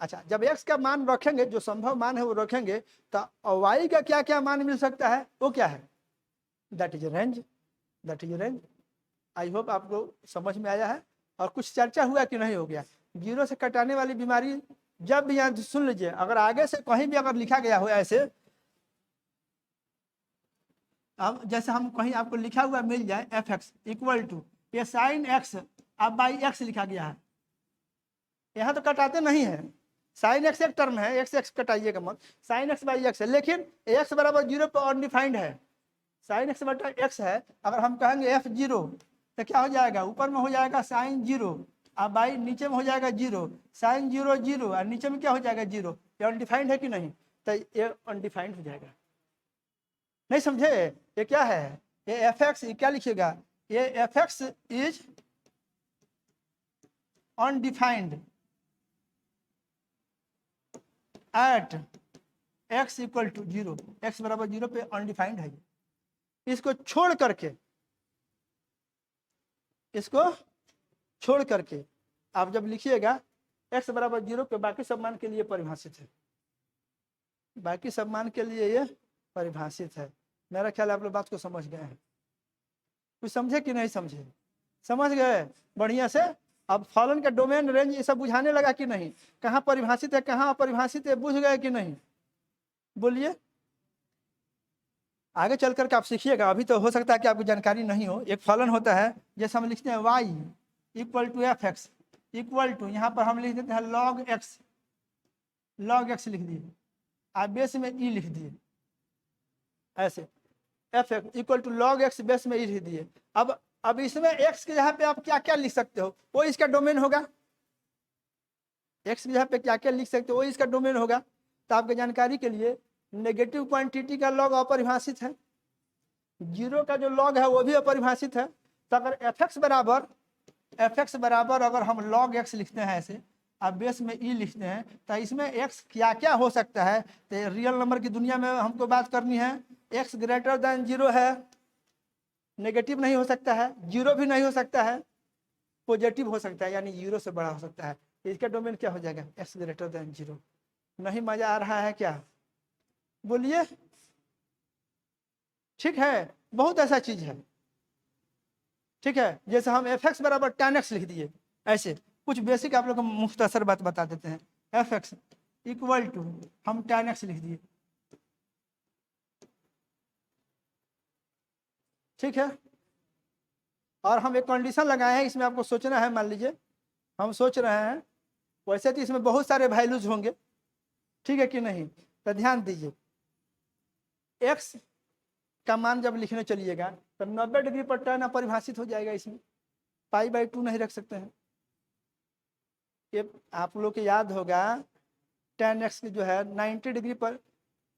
[SPEAKER 1] अच्छा, जब x का मान रखेंगे, जो संभव मान है वो रखेंगे, तो y का क्या क्या मान मिल सकता है, वो क्या है, that is range, that is range. I hope आपको समझ में आया है। और कुछ चर्चा हुआ कि नहीं हो गया। 0 से कटाने वाली बीमारी जब भी यहाँ सुन लीजिए, अगर आगे से कहीं भी अगर लिखा गया हो ऐसे, अब जैसे हम कहीं आपको लिखा हुआ मिल जाए f(x) इक्वल टू ये साइन x अब बाई x लिखा गया है, यहाँ तो कटाते नहीं है। साइन x एक टर्म है, x कटाइएगा मत, साइन x बाई x है, लेकिन x बराबर 0 पर अनडिफाइंड है। साइन x बटा x है, अगर हम कहेंगे f(0) तो क्या हो जाएगा, ऊपर में हो जाएगा साइन 0 और बाई नीचे में हो जाएगा 0, साइन 0 0 और नीचे में क्या हो जाएगा 0। ये अनडिफाइंड है कि नहीं, तो ये अनडिफाइंड हो जाएगा। नहीं समझे, ये क्या है, ये f(x) क्या लिखिएगा, ये f(x) is undefined at x equal to 0, x बराबर 0 पे अनडिफाइंड है। इसको छोड़ करके, इसको छोड़ करके आप जब लिखिएगा x बराबर 0 पे बाकी सब मान के लिए परिभाषित है, बाकी सब मान के लिए ये परिभाषित है। मेरा ख्याल आप लोग बात को समझ गए हैं। कुछ समझे कि नहीं समझे, समझ गए बढ़िया से। अब फलन का डोमेन रेंज ये सब बुझाने लगा कि नहीं, कहाँ परिभाषित है कहाँ अपरिभाषित है, बुझ गए कि नहीं, बोलिए। आगे चल करके आप सीखिएगा, अभी तो हो सकता है कि आपको जानकारी नहीं हो। एक फलन होता है, जैसे हम लिखते हैं y equal to f(x) equal to, यहाँ पर हम लिख देते हैं log x, log x लिख दिए, आप बेस में e लिख दिए, ऐसे f(x) equal to log x base में e लिख दिए। अब इसमें x के यहाँ पे आप क्या क्या लिख सकते हो, वो इसका डोमेन होगा। x के यहाँ पे क्या क्या लिख सकते हो, वो इसका डोमेन होगा। तो आपके जानकारी के लिए नेगेटिव क्वांटिटी का लॉग अपरिभाषित है, 0 का जो लॉग है वो भी अपरिभाषित है। तो अगर f(x) बराबर अगर हम log x लिखते हैं ऐसे, आप बेस में e लिखते हैं, तो इसमें x क्या क्या हो सकता है। तो रियल नंबर की दुनिया में हमको बात करनी है, x ग्रेटर देन 0 है, नेगेटिव नहीं हो सकता है, 0 भी नहीं हो सकता है, पॉजिटिव हो सकता है, यानी 0 से बड़ा हो सकता है। इसका डोमेन क्या हो जाएगा, x ग्रेटर देन 0। नहीं मजा आ रहा है क्या, बोलिए। ठीक है, बहुत ऐसा चीज है, ठीक है। जैसे हम f(x) बराबर tan x लिख दिए, ऐसे कुछ बेसिक आप लोग को मुख्तसर बात बता देते हैं। f(x) इक्वल टू हम tan x लिख दिए, ठीक है। और हम एक कंडीशन लगाए हैं, इसमें आपको सोचना है। मान लीजिए हम सोच रहे हैं, वैसे तो इसमें बहुत सारे वैल्यूज होंगे, ठीक है कि नहीं। तो ध्यान दीजिए, x का मान जब लिखने चलिएगा तो 90 डिग्री पर टर्न अपरिभाषित हो जाएगा, इसमें π/2 नहीं रख सकते हैं। ये आप लोग को याद होगा, tan x जो है 90 डिग्री पर,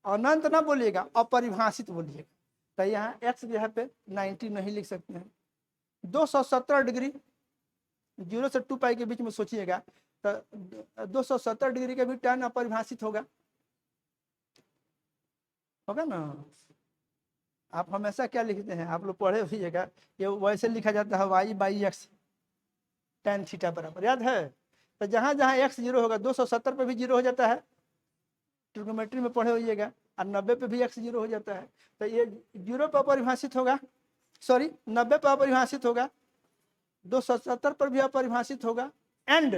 [SPEAKER 1] अनंत ना बोलिएगा, अपरिभाषित बोलिएगा। तो यहाँ x जो है पे 90 नहीं लिख सकते हैं। 270 डिग्री, 0 से 2π के बीच में सोचिएगा, तो 270 डिग्री का भी टर्न अपरिभाषित होगा ना। आप हमेशा क्या लिखते हैं, आप लोग पढ़े होइएगा, ये वैसे लिखा जाता है y by x tan theta बराबर, याद है। तो जहाँ जहाँ एक्स जीरो होगा 270 पे भी जीरो हो जाता है, ट्रिग्नोमेट्री में पढ़े होइएगा, और 90 पे भी एक्स जीरो हो जाता है। तो ये जीरो पर अपरिभाषित होगा, सॉरी 90 पर अपरिभाषित होगा, 270 पर भी अपरिभाषित होगा, एंड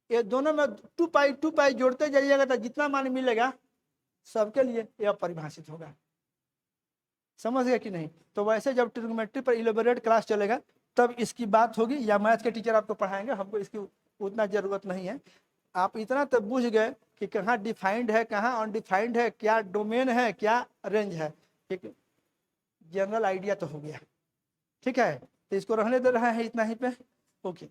[SPEAKER 1] ये दोनों में 2 पाई जोड़ते जाइएगा तो जितना मान मिलेगा सबके लिए ये अपरिभाषित होगा। समझ गए कि नहीं। तो वैसे जब ट्रिग्नोमेट्री पर इलेबोरेट क्लास चलेगा तब इसकी बात होगी, या मैथ के टीचर आपको पढ़ाएंगे, हमको इसकी उतना जरूरत नहीं है। आप इतना तो बुझ गए कि कहाँ डिफाइंड है, कहाँ अनडिफाइंड है, क्या डोमेन है, क्या रेंज है, एक जनरल आइडिया तो हो गया। ठीक है, तो इसको रहने दे रहा है इतना ही पे। ओके।